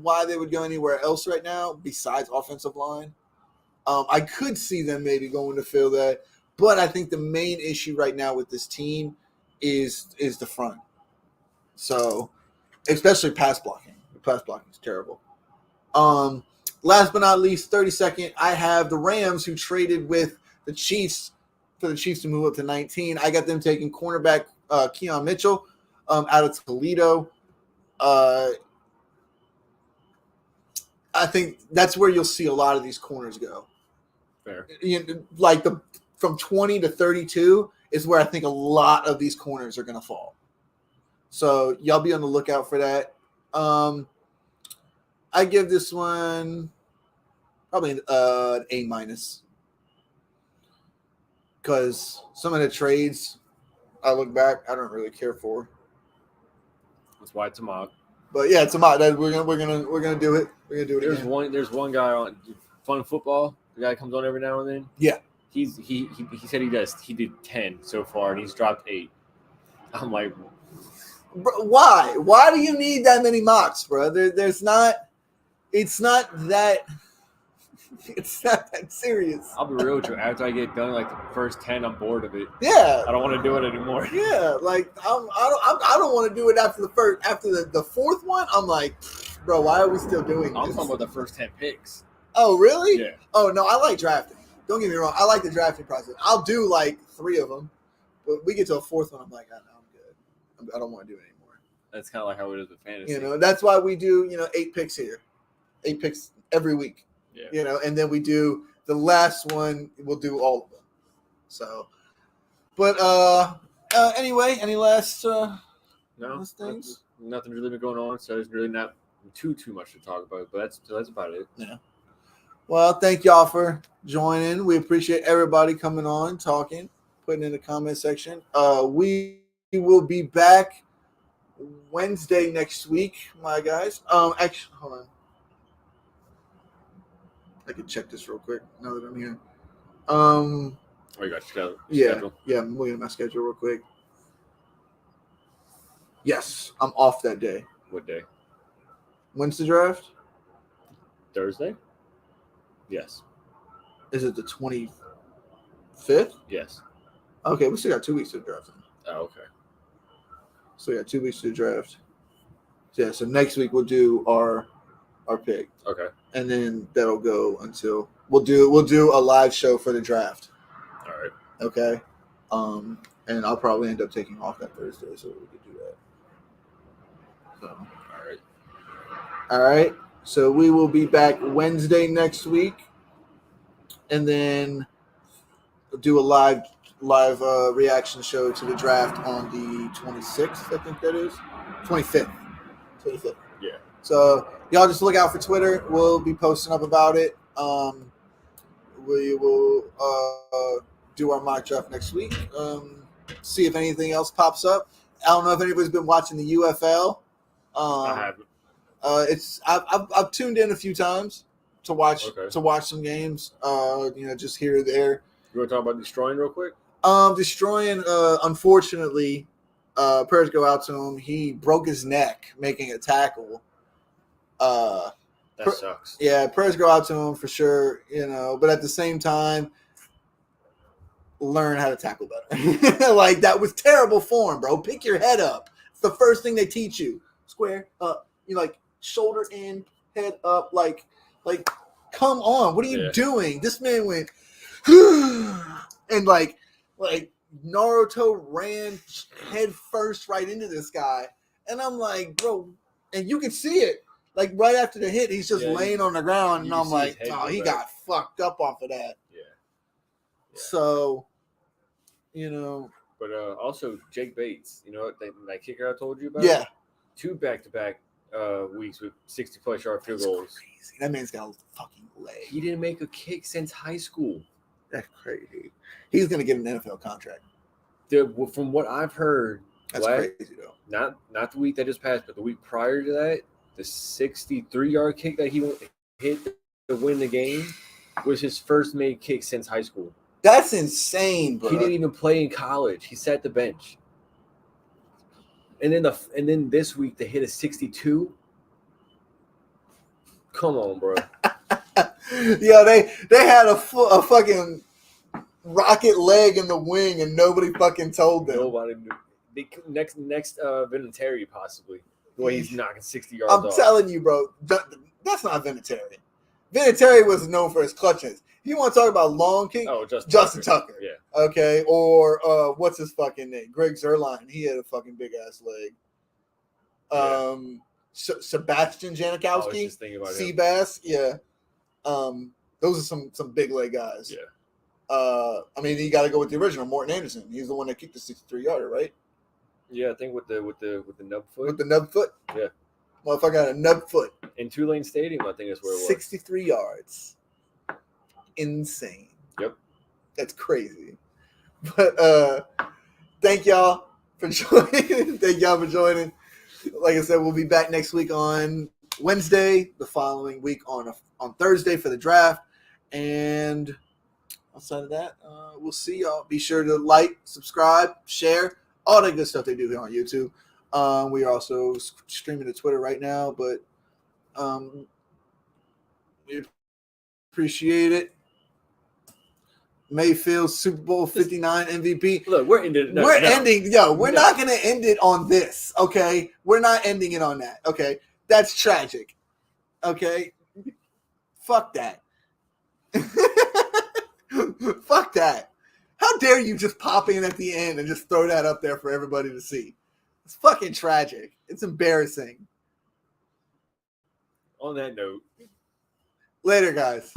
why they would go anywhere else right now besides offensive line. I could see them maybe going to fill that, but I think the main issue right now with this team is the front. So, especially pass blocking. The pass blocking is terrible. Last but not least, 32nd, I have the Rams who traded with the Chiefs for the Chiefs to move up to 19. I got them taking cornerback Keon Mitchell out of Toledo. I think that's where you'll see a lot of these corners go. Fair. Like from 20 to 32 is where I think a lot of these corners are going to fall. So y'all be on the lookout for that. I give this one probably an A-, because some of the trades I look back, I don't really care for. That's why it's a mock. But yeah, it's a mock. We're gonna do it. We're gonna do it. There's one guy on Fun Football. The guy comes on every now and then. Yeah. He said he did 10 so far and he's dropped 8. I'm like, bro, why? Why do you need that many mocks, bro? There's not. It's not that. It's not that serious. I'll be real with you. After I get done, like the first 10, I'm bored of it. Yeah. I don't want to do it anymore. Yeah, like I don't want to do it after the fourth one. I'm like, bro, why are we still doing I'm this? talking about the first 10 picks. Oh, really? Yeah. Oh no, I like drafting. Don't get me wrong, I like the drafting process. I'll do like 3 of them, but we get to a fourth one, I'm like, I'm good. I don't want to do it anymore. That's kind of like how it is with fantasy. You know, that's why we do 8 picks here, 8 picks every week. Yeah. You know, and then we do the last one. We'll do all of them. So, but anyway, any last last things? Nothing's really been going on, so there's really not too much to talk about. But that's about it. Yeah. Well, thank y'all for joining. We appreciate everybody coming on, talking, putting in the comment section. We will be back Wednesday next week, my guys. Actually, hold on. I can check this real quick now that I'm here. Oh, you got your schedule? Yeah, I'm looking at my schedule real quick. Yes, I'm off that day. What day? When's the draft? Thursday? Yes. Is it the 25th? Yes. Okay, we still got 2 weeks to draft. Oh, okay. So we got 2 weeks to draft. Yeah, so next week we'll do our pick. Okay. And then that'll go until we'll do a live show for the draft. All right. Okay. And I'll probably end up taking off that Thursday so we could do that. So All right. all right. So we will be back Wednesday next week, and then do a live reaction show to the draft on the 26th. I think that is 25th. 25th. Yeah. So y'all just look out for Twitter. We'll be posting up about it. We will do our mock draft next week. See if anything else pops up. I don't know if anybody's been watching the UFL. I haven't. I've tuned in a few times to watch some games. Just here or there. You want to talk about destroying real quick? Destroying. Unfortunately, prayers go out to him. He broke his neck making a tackle. That sucks. Yeah, prayers go out to him for sure. But at the same time, learn how to tackle better. Like, that was terrible form, bro. Pick your head up. It's the first thing they teach you. Square up. Shoulder in, head up. Like, come on. What are you doing? This man went and like Naruto ran head first right into this guy. And I'm like, bro, and you can see it. Like, right after the hit, he's just laying on the ground, and I'm like, oh, he got fucked up off of that. Yeah. So, But also, Jake Bates, that kicker I told you about? Yeah. 2 back-to-back weeks with 60-plus yard field goals. Crazy. That man's got a fucking leg. He didn't make a kick since high school. That's crazy. He's going to get an NFL contract. From what I've heard, that's crazy, though. Not the week that just passed, but the week prior to that, the 63-yard kick that he hit to win the game was his first made kick since high school. That's insane, bro. He didn't even play in college. He sat the bench. And then this week they hit a 62. Come on, bro. Yeah, they had a fucking rocket leg in the wing, and nobody fucking told them. Nobody knew. Next Vinatieri possibly. The way he's knocking 60 yards off. I'm telling you, bro, that's not Vinatieri. Vinatieri was known for his clutches. You want to talk about long kick? Oh, Justin Tucker. Yeah. Okay. Or what's his fucking name? Greg Zuerlein. He had a fucking big ass leg. Yeah. Sebastian Janikowski. I was just thinking about him. Seabass. Yeah. Those are some big leg guys. Yeah. I mean, you got to go with the original Morton Anderson. He's the one that kicked the 63-yarder, right? Yeah, I think with the nub foot. With the nub foot. Yeah. Motherfucker got a nub foot. In Tulane Stadium, I think that's where it was. 63 yards. Insane. Yep. That's crazy. But thank y'all for joining. Like I said, we'll be back next week on Wednesday, the following week on Thursday for the draft. And outside of that, we'll see y'all. Be sure to like, subscribe, share, all that good stuff they do here on YouTube. We are also streaming to Twitter right now, but Appreciate it. Mayfield Super Bowl 59 MVP. Look, we're ending. We're ending. Yo, we're not going to end it on this, okay? We're not ending it on that, okay? That's tragic, okay? Fuck that. Fuck that. How dare you just pop in at the end and just throw that up there for everybody to see? It's fucking tragic. It's embarrassing. On that note. Later, guys.